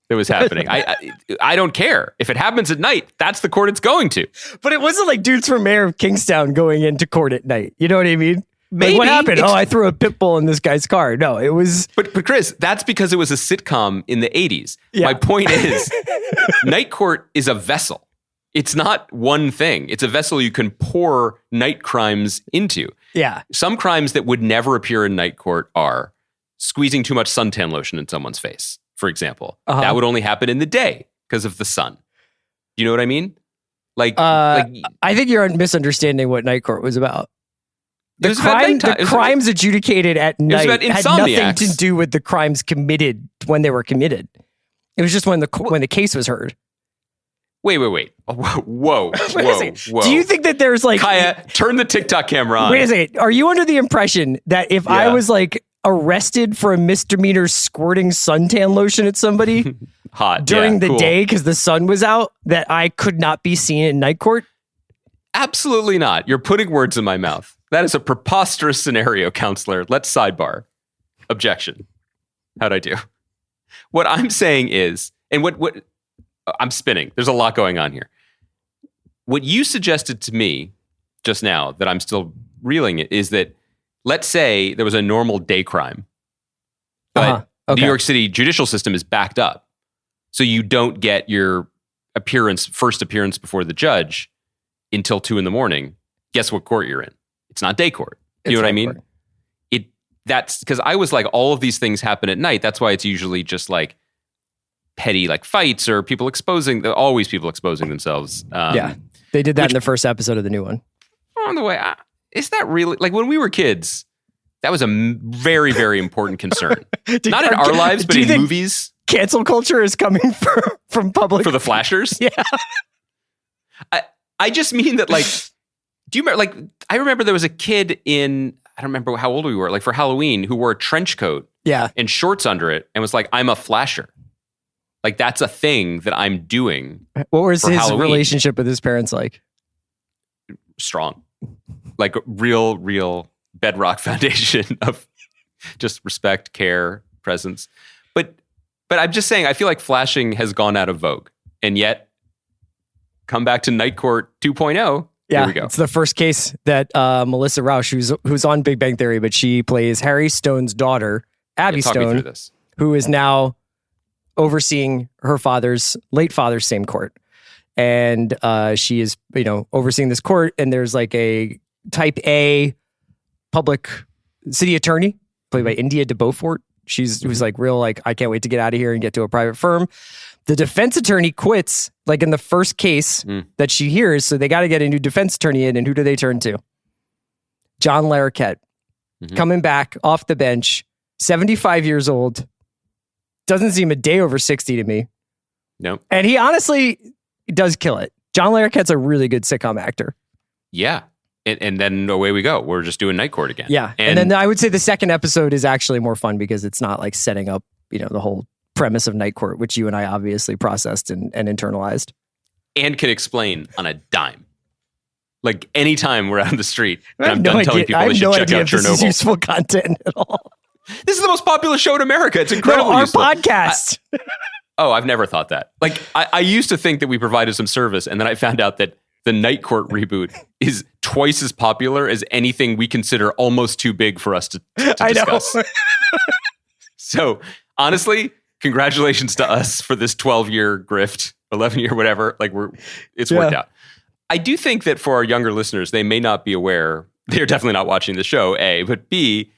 [SPEAKER 6] that was happening. I don't care if it happens at night. That's the court it's going to.
[SPEAKER 5] But it wasn't like dudes from Mayor of Kingstown going into court at night. You know what I mean?
[SPEAKER 6] Maybe.
[SPEAKER 5] Like what happened? I threw a pit bull in this guy's car. No, it was.
[SPEAKER 6] But Chris, that's because it was a sitcom in the 80s. Yeah. My point is, Night Court is a vessel. It's not one thing. It's a vessel you can pour night crimes into.
[SPEAKER 5] Yeah.
[SPEAKER 6] Some crimes that would never appear in Night Court are squeezing too much suntan lotion in someone's face, for example. That would only happen in the day because of the sun. Do you know what I mean? I
[SPEAKER 5] think you're misunderstanding what Night Court was about. The crimes adjudicated at night had nothing to do with the crimes committed when they were committed. It was just when the case was heard.
[SPEAKER 6] Wait. Whoa.
[SPEAKER 5] Do you think that there's like...
[SPEAKER 6] Kaya, turn the TikTok camera on.
[SPEAKER 5] Wait a second. Are you under the impression that if I was like arrested for a misdemeanor squirting suntan lotion at somebody during the day because the sun was out, that I could not be seen in Night Court?
[SPEAKER 6] Absolutely not. You're putting words in my mouth. That is a preposterous scenario, counselor. Let's sidebar. Objection. How'd I do? What I'm saying is, and what I'm spinning. There's a lot going on here. What you suggested to me just now that I'm still reeling it is that let's say there was a normal day crime, but New York City judicial system is backed up. So you don't get your first appearance before the judge until 2 a.m. Guess what court you're in? It's not day court. You know what I mean? Court. That's because I was like, all of these things happen at night. That's why it's usually just like petty like fights or people exposing themselves.
[SPEAKER 5] Yeah, they did that in the first episode of the new one.
[SPEAKER 6] On the way, is that really like when we were kids? That was a very, very important concern. Not in our lives, but in movies.
[SPEAKER 5] Cancel culture is coming from public
[SPEAKER 6] for the flashers.
[SPEAKER 5] Yeah,
[SPEAKER 6] I just mean that like, do you remember? Like, I remember there was a kid in, I don't remember how old we were, like for Halloween, who wore a trench coat, and shorts under it, and was like, "I'm a flasher." Like that's a thing that I'm doing.
[SPEAKER 5] What was his
[SPEAKER 6] Halloween.
[SPEAKER 5] relationship with his parents like?
[SPEAKER 6] Strong, like real bedrock foundation of just respect, care, presence. But I'm just saying, I feel like flashing has gone out of vogue, and yet come back to Night Court 2.0.
[SPEAKER 5] Yeah,
[SPEAKER 6] here we go.
[SPEAKER 5] It's the first case that Melissa Rauch, who's on Big Bang Theory, but she plays Harry Stone's daughter, Abby Stone, who is now overseeing her late father's same court. And she is, overseeing this court, and there's like a type A public city attorney played by India de Beaufort. Who's like real, like, I can't wait to get out of here and get to a private firm. The defense attorney quits like in the first case that she hears. So they got to get a new defense attorney in. And who do they turn to? John Larroquette, coming back off the bench, 75 years old. Doesn't seem a day over 60 to me.
[SPEAKER 6] No.
[SPEAKER 5] And he honestly does kill it. John Larroquette's a really good sitcom actor.
[SPEAKER 6] Yeah. And then away we go. We're just doing Night Court again.
[SPEAKER 5] Yeah. And then I would say the second episode is actually more fun because it's not like setting up, the whole premise of Night Court, which you and I obviously processed and internalized.
[SPEAKER 6] And can explain on a dime. Like anytime we're out on the street and I'm done telling people they should check out Chernobyl.
[SPEAKER 5] This is useful content at all.
[SPEAKER 6] This is the most popular show in America. It's incredible.
[SPEAKER 5] Our podcast.
[SPEAKER 6] I've never thought that. Like I used to think that we provided some service, and then I found out that the Night Court reboot is twice as popular as anything we consider almost too big for us to discuss. I know. So honestly, congratulations to us for this 12-year grift, 11-year, whatever. Like it's worked out. I do think that for our younger listeners, they may not be aware. They're definitely not watching the show, A, but B,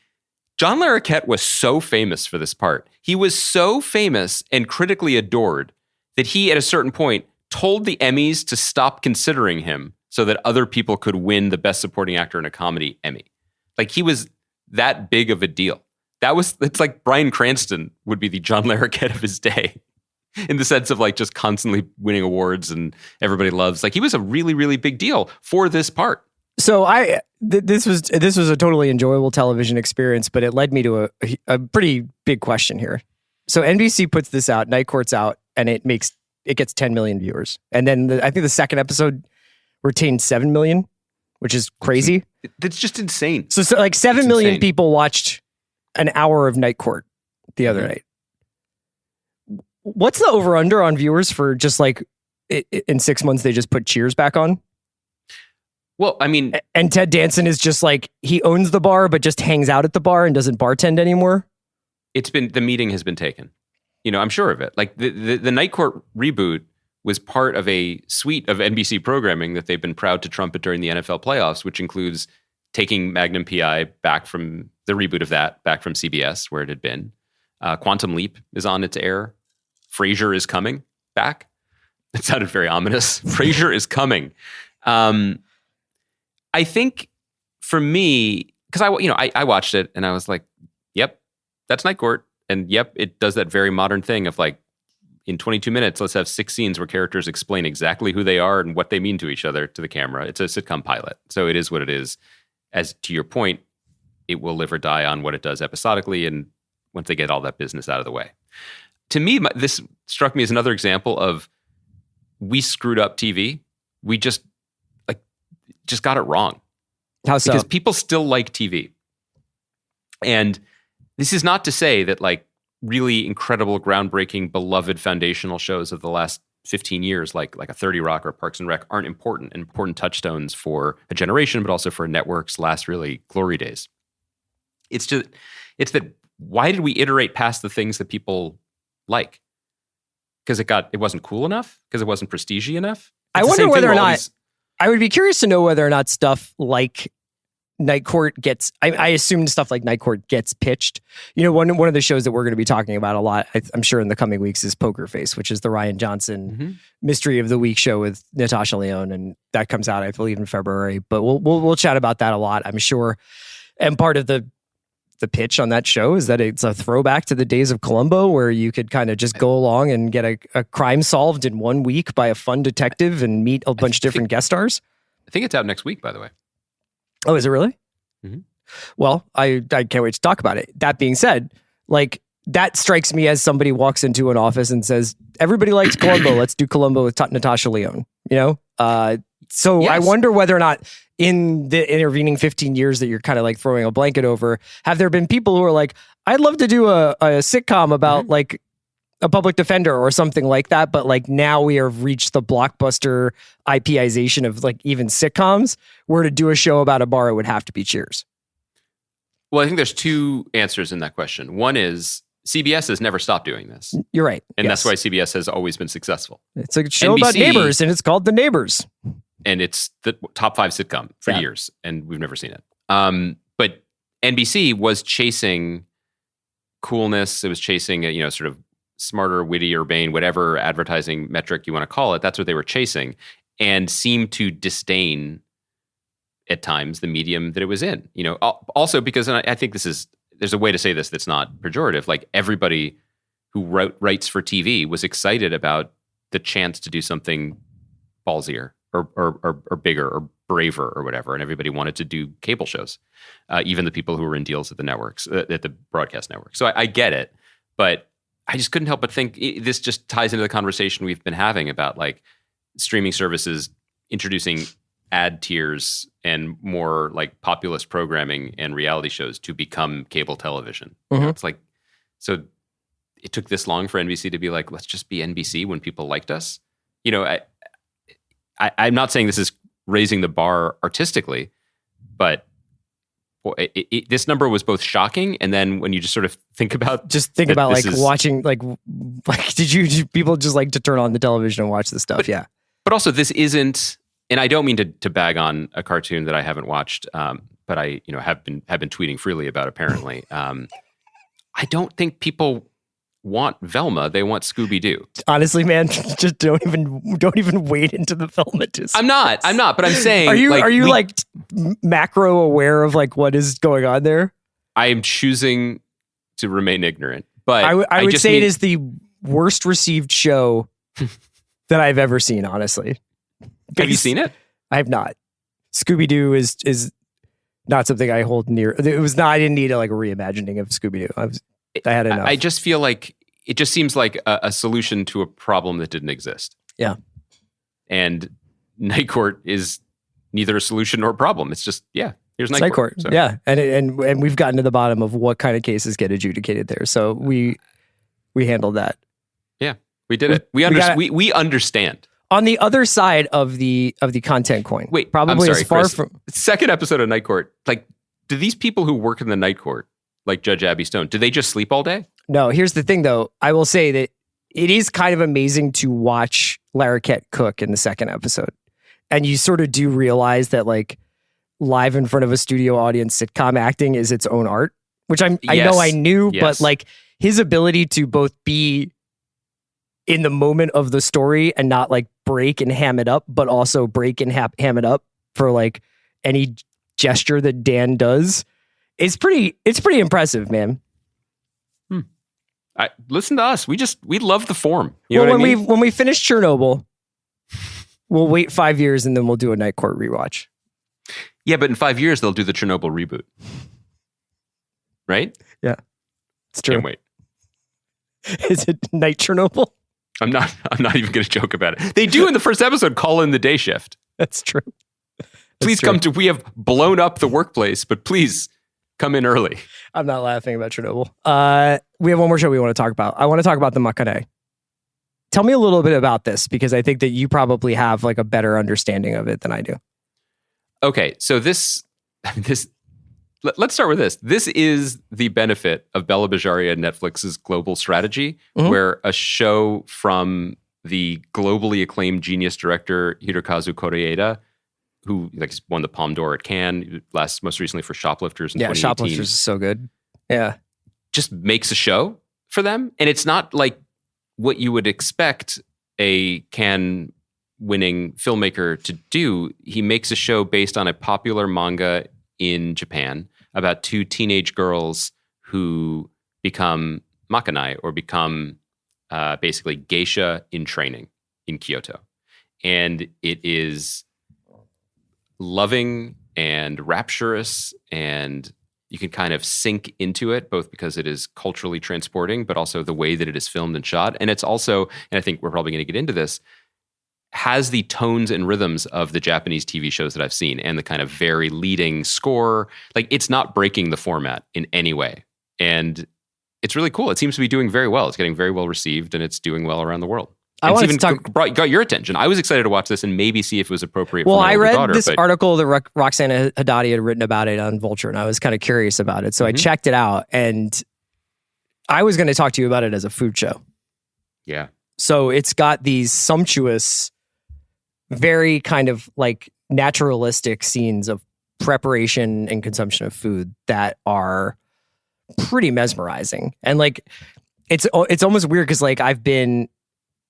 [SPEAKER 6] John Larroquette was so famous for this part. He was so famous and critically adored that he, at a certain point, told the Emmys to stop considering him so that other people could win the Best Supporting Actor in a Comedy Emmy. Like he was that big of a deal. It's like Bryan Cranston would be the John Larroquette of his day in the sense of like just constantly winning awards and everybody loves. Like he was a really, really big deal for this part.
[SPEAKER 5] So this was a totally enjoyable television experience, but it led me to a pretty big question here. So NBC puts this out, Night Court's out, and it gets 10 million viewers. And then I think the second episode retained 7 million, which is crazy.
[SPEAKER 6] That's just insane.
[SPEAKER 5] So like 7 million people watched an hour of Night Court the other night. What's the over-under on viewers for just like in 6 months they just put Cheers back on?
[SPEAKER 6] Well, I mean...
[SPEAKER 5] And Ted Danson is just like, he owns the bar, but just hangs out at the bar and doesn't bartend anymore?
[SPEAKER 6] The meeting has been taken. I'm sure of it. Like the Night Court reboot was part of a suite of NBC programming that they've been proud to trumpet during the NFL playoffs, which includes taking Magnum PI back from the reboot of that, back from CBS where it had been. Quantum Leap is on its air. Frasier is coming back. It sounded very ominous. Frasier is coming. I think for me, because I watched it and I was like, yep, that's Night Court. And yep, it does that very modern thing of like, in 22 minutes, let's have 6 scenes where characters explain exactly who they are and what they mean to each other to the camera. It's a sitcom pilot. So it is what it is. As to your point, it will live or die on what it does episodically and once they get all that business out of the way. To me, this struck me as another example of we screwed up TV. We just got it wrong.
[SPEAKER 5] How so?
[SPEAKER 6] Because people still like TV. And this is not to say that like really incredible, groundbreaking, beloved foundational shows of the last 15 years, like a 30 Rock or Parks and Rec, aren't important touchstones for a generation, but also for networks' last really glory days. It's that why did we iterate past the things that people like? Because it wasn't cool enough? Because it wasn't prestige-y enough?
[SPEAKER 5] I wonder whether or not, I would be curious to know whether or not stuff like Night Court gets, I assume stuff like Night Court gets pitched. You know, one of the shows that we're going to be talking about a lot, I'm sure in the coming weeks, is Poker Face, which is the Ryan Johnson Mystery of the Week show with Natasha Lyonne, and that comes out, I believe, in February. But we'll chat about that a lot, I'm sure. And part of the pitch on that show is that it's a throwback to the days of Columbo, where you could kind of just go along and get a crime solved in 1 week by a fun detective and meet a bunch of different guest stars.
[SPEAKER 6] I think it's out next week, by the way.
[SPEAKER 5] Oh, is it really?
[SPEAKER 6] Mm-hmm.
[SPEAKER 5] Well, I can't wait to talk about it. That being said, like, that strikes me as somebody walks into an office and says, everybody likes Columbo. Let's do Columbo with Natasha Lyonne, you know? So
[SPEAKER 6] Yes.
[SPEAKER 5] I wonder whether or not in the intervening 15 years that you're kind of like throwing a blanket over, have there been people who are like, I'd love to do a sitcom about like a public defender or something like that, but like now we have reached the blockbuster IPization of like even sitcoms, where to do a show about a bar, it would have to be Cheers.
[SPEAKER 6] Well, I think there's two answers in that question. One is CBS has never stopped doing this.
[SPEAKER 5] You're right.
[SPEAKER 6] And
[SPEAKER 5] Yes.
[SPEAKER 6] that's why CBS has always been successful.
[SPEAKER 5] It's a show about neighbors, and it's called The Neighbors.
[SPEAKER 6] And it's the top 5 sitcom for years, and we've never seen it. But NBC was chasing coolness. It was chasing a, sort of smarter, witty, urbane, whatever advertising metric you want to call it. That's what they were chasing, and seemed to disdain at times the medium that it was in. Also because, and I think there's a way to say this that's not pejorative. Like, everybody who writes for TV was excited about the chance to do something ballsier or bigger or braver or whatever, and everybody wanted to do cable shows, even the people who were in deals at the networks, at the broadcast network. So I get it, but I just couldn't help but think this just ties into the conversation we've been having about like streaming services introducing ad tiers and more like populist programming and reality shows to become cable television. It's like, so it took this long for NBC to be like, let's just be NBC when people liked us. I'm not saying this is raising the bar artistically, but this number was both shocking, and then when you just sort of think about
[SPEAKER 5] like watching, like did people just like to turn on the television and watch this stuff?
[SPEAKER 6] But also, this isn't, and I don't mean to bag on a cartoon that I haven't watched, but I have been tweeting freely about. Apparently, I don't think people want Velma, they want Scooby-Doo.
[SPEAKER 5] Honestly, man, just don't even wade into the Velma disc.
[SPEAKER 6] I'm not, but I'm saying,
[SPEAKER 5] are you macro aware of like what is going on there?
[SPEAKER 6] I am choosing to remain ignorant, but
[SPEAKER 5] I would say it is the worst received show that I've ever seen, honestly.
[SPEAKER 6] Have you seen it?
[SPEAKER 5] I have not. Scooby-Doo is not something I hold near. It was not, I didn't need a reimagining of Scooby-Doo. I had enough.
[SPEAKER 6] I just feel like it just seems like a solution to a problem that didn't exist.
[SPEAKER 5] Yeah.
[SPEAKER 6] And Night Court is neither a solution nor a problem. It's just, here's Night Court. So.
[SPEAKER 5] Yeah. And we've gotten to the bottom of what kind of cases get adjudicated there. So we handled that.
[SPEAKER 6] Yeah, we did it. We understand.
[SPEAKER 5] On the other side of the content coin.
[SPEAKER 6] Wait,
[SPEAKER 5] probably
[SPEAKER 6] I'm sorry,
[SPEAKER 5] as far
[SPEAKER 6] Chris,
[SPEAKER 5] from
[SPEAKER 6] second episode of Night Court, like, do these people who work in the Night Court, like Judge Abby Stone, do they just sleep all day?
[SPEAKER 5] No, here's the thing though. I will say that it is kind of amazing to watch Larroquette cook in the second episode. And you sort of do realize that like live in front of a studio audience sitcom acting is its own art, which I know I knew, but like his ability to both be in the moment of the story and not like break and ham it up, but also break and ham it up for like any gesture that Dan does. It's pretty impressive, man.
[SPEAKER 6] Listen to us. We love the form.
[SPEAKER 5] When we finish Chernobyl, we'll wait 5 years and then we'll do a Night Court rewatch.
[SPEAKER 6] Yeah, but in 5 years they'll do the Chernobyl reboot. Right?
[SPEAKER 5] Yeah. It's true.
[SPEAKER 6] Can't wait.
[SPEAKER 5] Is it Night Chernobyl?
[SPEAKER 6] I'm not even going to joke about it. They do in the first episode call in the day shift.
[SPEAKER 5] That's true.
[SPEAKER 6] Please come to, we have blown up the workplace, but please come in early.
[SPEAKER 5] I'm not laughing about Chernobyl. We have one more show we want to talk about. I want to talk about the Makane. Tell me a little bit about this, because I think that you probably have like a better understanding of it than I do.
[SPEAKER 6] Okay, so let's start with this. This is the benefit of Bela Bajaria and Netflix's global strategy, where a show from the globally acclaimed genius director Hirokazu Koreeda who like won the Palme d'Or at Cannes, most recently for Shoplifters in 2018.
[SPEAKER 5] Shoplifters is so good. Yeah.
[SPEAKER 6] Just makes a show for them. And it's not like what you would expect a Cannes winning filmmaker to do. He makes a show based on a popular manga in Japan about two teenage girls who become makanai, or become basically geisha in training in Kyoto. And it is loving and rapturous, and you can kind of sink into it, both because it is culturally transporting, but also the way that it is filmed and shot. And it's also, and I think we're probably going to get into this, has the tones and rhythms of the Japanese TV shows that I've seen, and the kind of very leading score. Like, it's not breaking the format in any way. And it's really cool. It seems to be doing very well. It's getting very well received, and it's doing well around the world.
[SPEAKER 5] I want to
[SPEAKER 6] got your attention. I was excited to watch this and maybe see if it was appropriate for my
[SPEAKER 5] I
[SPEAKER 6] older
[SPEAKER 5] read
[SPEAKER 6] daughter,
[SPEAKER 5] this article that Roxana Haddadi had written about it on Vulture, and I was kind of curious about it. So I checked it out, and I was going to talk to you about it as a food show.
[SPEAKER 6] Yeah.
[SPEAKER 5] So it's got these sumptuous, very kind of like naturalistic scenes of preparation and consumption of food that are pretty mesmerizing. And like, it's almost weird because like I've been,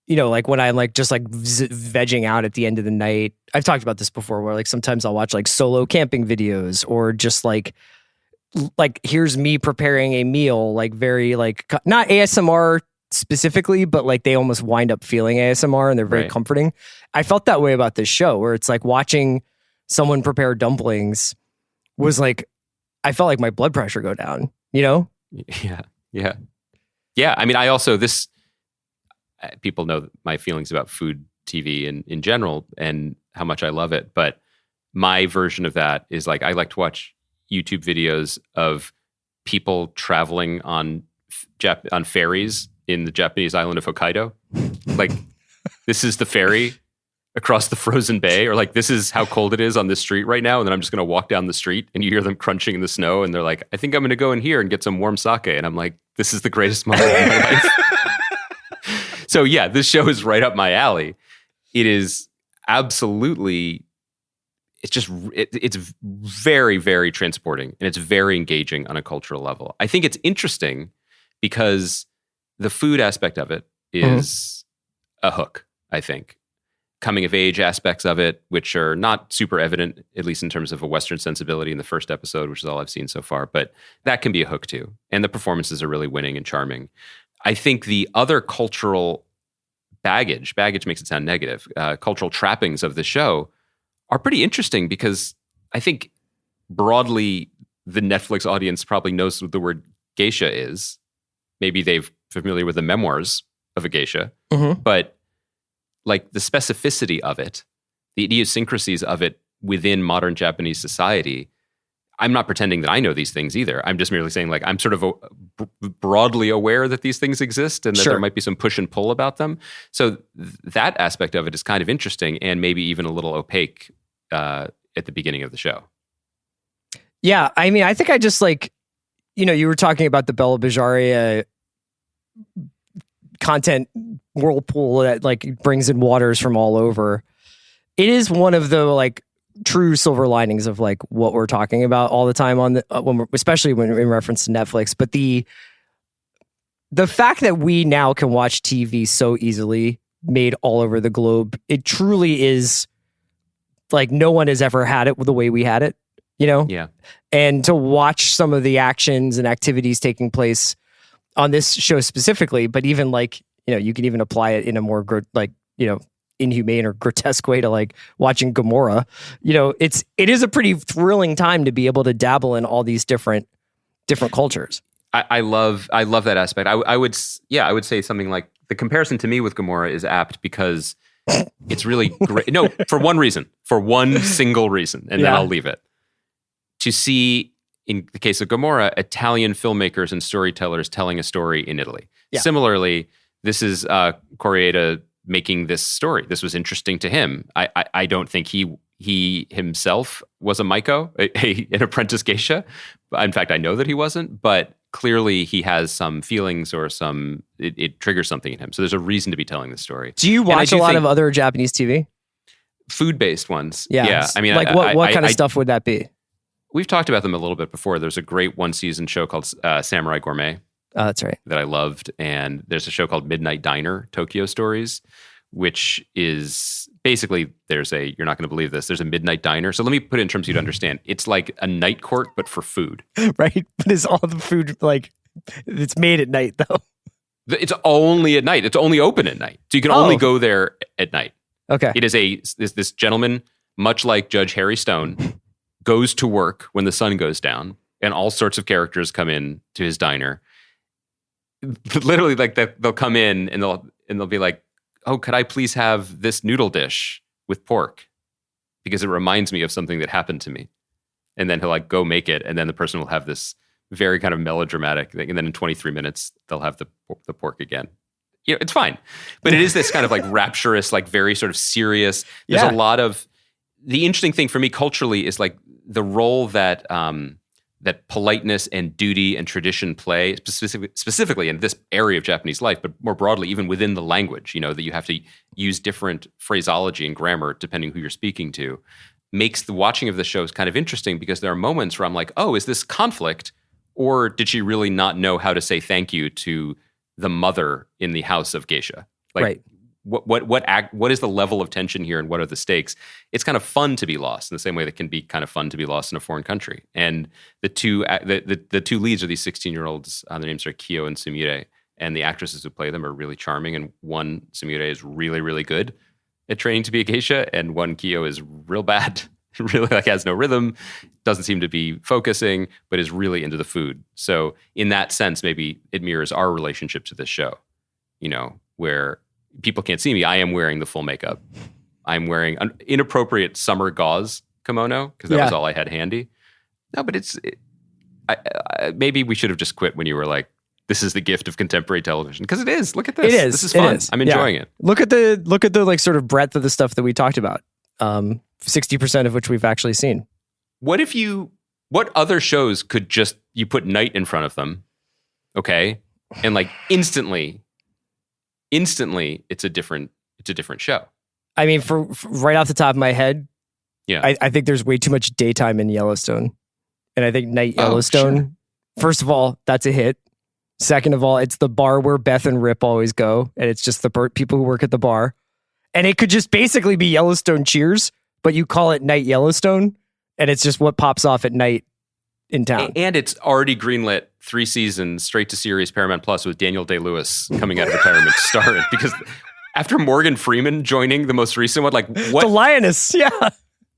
[SPEAKER 5] like when I'm like just like vegging out at the end of the night, I've talked about this before, where like sometimes I'll watch like solo camping videos, or just like here's me preparing a meal, like very like not ASMR specifically, but like they almost wind up feeling ASMR, and they're very comforting. I felt that way about this show, where it's like watching someone prepare dumplings was like, I felt like my blood pressure go down, Yeah.
[SPEAKER 6] I mean, I also, people know my feelings about food TV in general and how much I love it. But my version of that is like, I like to watch YouTube videos of people traveling on ferries in the Japanese island of Hokkaido. Like, this is the ferry across the frozen bay, or like, this is how cold it is on this street right now. And then I'm just going to walk down the street, and you hear them crunching in the snow. And they're like, I think I'm going to go in here and get some warm sake. And I'm like, this is the greatest moment of my life. So yeah, this show is right up my alley. It is absolutely, it's very, very transporting, and it's very engaging on a cultural level. I think it's interesting because the food aspect of it is a hook, I think. Coming of age aspects of it, which are not super evident, at least in terms of a Western sensibility in the first episode, which is all I've seen so far, but that can be a hook too. And the performances are really winning and charming. I think the other cultural baggage makes it sound negative, cultural trappings of the show are pretty interesting, because I think broadly the Netflix audience probably knows what the word geisha is. Maybe they're familiar with the memoirs of a geisha, but like the specificity of it, the idiosyncrasies of it within modern Japanese society, I'm not pretending that I know these things either. I'm just merely saying, like, I'm sort of broadly aware that these things exist, and that there might be some push and pull about them. So that aspect of it is kind of interesting, and maybe even a little opaque at the beginning of the show.
[SPEAKER 5] Yeah, I mean, I think I just like, you were talking about the Bella Bajaria content whirlpool that like brings in waters from all over. It is one of the like true silver linings of like what we're talking about all the time on the especially when in reference to Netflix. But the fact that we now can watch TV so easily, made all over the globe, it truly is like no one has ever had it the way we had it,
[SPEAKER 6] Yeah.
[SPEAKER 5] And to watch some of the actions and activities taking place on this show specifically, but even like, you can even apply it in a more inhumane or grotesque way to like watching Gomorrah. It is a pretty thrilling time to be able to dabble in all these different cultures.
[SPEAKER 6] I love that aspect. I would say something like the comparison to me with Gomorrah is apt because it's really great. No, for one single reason, and then I'll leave it. To see, in the case of Gomorrah, Italian filmmakers and storytellers telling a story in Italy. Yeah. Similarly, this is Correia making this story. This was interesting to him. I don't think he himself was a Maiko, an apprentice geisha. In fact, I know that he wasn't, but clearly he has some feelings or it triggers something in him. So there's a reason to be telling this story.
[SPEAKER 5] Do you watch a lot of other Japanese TV?
[SPEAKER 6] Food-based ones.
[SPEAKER 5] Yeah.
[SPEAKER 6] Yeah. I mean,
[SPEAKER 5] like what kind of stuff would that be?
[SPEAKER 6] We've talked about them a little bit before. There's a great one-season show called Samurai Gourmet.
[SPEAKER 5] Oh, that's right.
[SPEAKER 6] That I loved. And there's a show called Midnight Diner, Tokyo Stories, which is basically you're not going to believe this, there's a midnight diner. So let me put it in terms you'd understand. It's like a night court, but for food.
[SPEAKER 5] Right? But is all the food, like, it's made at night, though?
[SPEAKER 6] It's only at night. It's only open at night. So you can only go there at night.
[SPEAKER 5] Okay.
[SPEAKER 6] It is this gentleman, much like Judge Harry Stone, goes to work when the sun goes down, and all sorts of characters come in to his diner. Literally, like they'll come in and they'll be like, "Oh, could I please have this noodle dish with pork? Because it reminds me of something that happened to me." And then he'll like go make it, and then the person will have this very kind of melodramatic thing, and then in 23 minutes they'll have the pork again. You know, it's fine, but it is this kind of like rapturous, like very sort of serious. There's a lot of the interesting thing for me culturally is like the role that that politeness and duty and tradition play specifically in this area of Japanese life, but more broadly, even within the language, you know, that you have to use different phraseology and grammar depending who you're speaking to, makes the watching of the shows kind of interesting because there are moments where I'm like, oh, is this conflict? Or did she really not know how to say thank you to the mother in the house of geisha? Like,
[SPEAKER 5] right.
[SPEAKER 6] What is the level of tension here, and what are the stakes? It's kind of fun to be lost in the same way that can be kind of fun to be lost in a foreign country. And the two leads are these 16-year-olds. Their names are Kyo and Sumire, and the actresses who play them are really charming. And one, Sumire, is really, really good at training to be a geisha, and one, Kyo, is real bad. Really like has no rhythm, doesn't seem to be focusing, but is really into the food. So in that sense, maybe it mirrors our relationship to this show, you know, where people can't see me. I am wearing the full makeup. I'm wearing an inappropriate summer gauze kimono because that was all I had handy. No, but maybe we should have just quit when you were like, this is the gift of contemporary television. Because it is. Look at this.
[SPEAKER 5] It is.
[SPEAKER 6] This is fun. I'm enjoying it.
[SPEAKER 5] Look at the like sort of breadth of the stuff that we talked about. 60% of which we've actually seen. What
[SPEAKER 6] other shows could just, you put night in front of them, okay? And like instantly, it's a different show. I
[SPEAKER 5] mean, for right off the top of my head,
[SPEAKER 6] yeah,
[SPEAKER 5] I think there's way too much daytime in Yellowstone. And I think Night Yellowstone, first of all, that's a hit. Second of all, it's the bar where Beth and Rip always go. And it's just the people who work at the bar. And it could just basically be Yellowstone Cheers, but you call it Night Yellowstone, and it's just what pops off at night in town.
[SPEAKER 6] And it's already greenlit 3 seasons straight to series Paramount Plus with Daniel Day-Lewis coming out of retirement to star in. Because after Morgan Freeman joining the most recent one, like what?
[SPEAKER 5] The Lioness, yeah.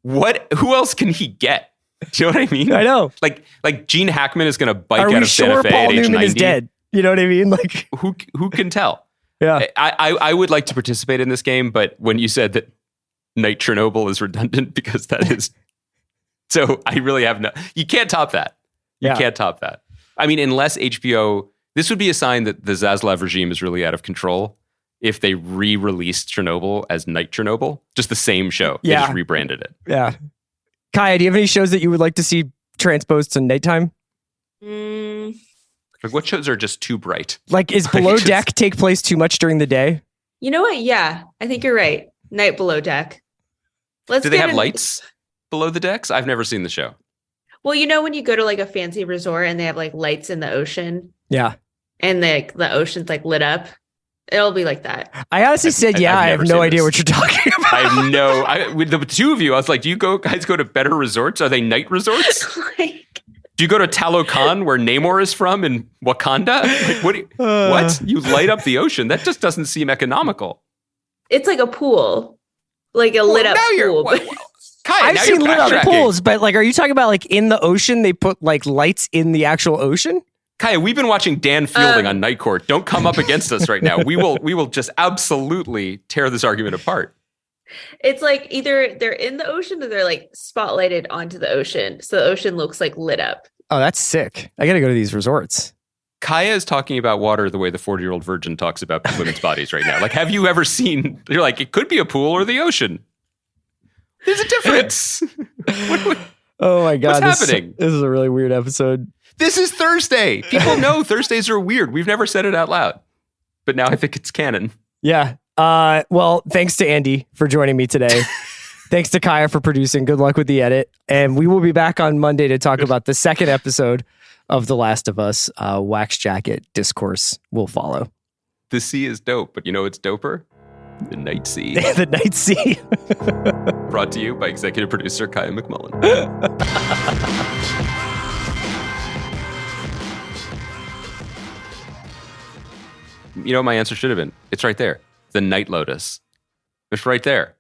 [SPEAKER 6] Who else can he get? Do you know what I mean?
[SPEAKER 5] I know.
[SPEAKER 6] Like Gene Hackman is going to bike out of Santa Fe
[SPEAKER 5] Paul
[SPEAKER 6] at age
[SPEAKER 5] Newman
[SPEAKER 6] 90.
[SPEAKER 5] Is dead? You know what I mean? Like
[SPEAKER 6] who can tell?
[SPEAKER 5] Yeah.
[SPEAKER 6] I would like to participate in this game, but when you said that Night Chernobyl is redundant because that is, so I really have you can't top that. You can't top that. I mean, unless HBO, this would be a sign that the Zaslav regime is really out of control if they re-released Chernobyl as Night Chernobyl, just the same show.
[SPEAKER 5] Yeah.
[SPEAKER 6] They just rebranded it.
[SPEAKER 5] Yeah. Kaya, do you have any shows that you would like to see transposed to nighttime?
[SPEAKER 6] Like what shows are just too bright?
[SPEAKER 5] Like is Below Deck take place too much during the day?
[SPEAKER 10] You know what? Yeah, I think you're right. Night Below Deck.
[SPEAKER 6] Do they have lights below the decks? I've never seen the show.
[SPEAKER 10] Well, you know when you go to like a fancy resort and they have like lights in the ocean?
[SPEAKER 5] Yeah.
[SPEAKER 10] And the ocean's like lit up? It'll be like that.
[SPEAKER 5] I honestly said, I have no idea what you're talking about.
[SPEAKER 6] I have with the two of you, I was like, do you guys go to better resorts? Are they night resorts? Do you go to Talocan, where Namor is from, in Wakanda? Like, what? You light up the ocean? That just doesn't seem economical.
[SPEAKER 10] It's like a pool. Like a lit up pool.
[SPEAKER 5] I've seen lit up pools, but like, are you talking about like in the ocean, they put like lights in the actual ocean?
[SPEAKER 6] Kaya, we've been watching Dan Fielding on Night Court. Don't come up against us right now. We will just absolutely tear this argument apart.
[SPEAKER 10] It's like either they're in the ocean or they're like spotlighted onto the ocean. So the ocean looks like lit up.
[SPEAKER 5] Oh, that's sick. I got to go to these resorts.
[SPEAKER 6] Kaya is talking about water the way the 40-year-old virgin talks about women's bodies right now. Like, have you ever seen, you're like, it could be a pool or the ocean. There's a difference.
[SPEAKER 5] Oh my God.
[SPEAKER 6] What's happening?
[SPEAKER 5] This is a really weird episode.
[SPEAKER 6] This is Thursday. People know Thursdays are weird. We've never said it out loud, but now I think it's canon.
[SPEAKER 5] Yeah. Well, thanks to Andy for joining me today. Thanks to Kaya for producing. Good luck with the edit. And we will be back on Monday to talk about the second episode of The Last of Us. Wax Jacket Discourse will follow.
[SPEAKER 6] The sea is dope, but you know what's doper? The Night Sea.
[SPEAKER 5] The Night Sea.
[SPEAKER 6] Brought to you by executive producer Kaya McMullen. You know what my answer should have been? It's right there. The Night Lotus. It's right there.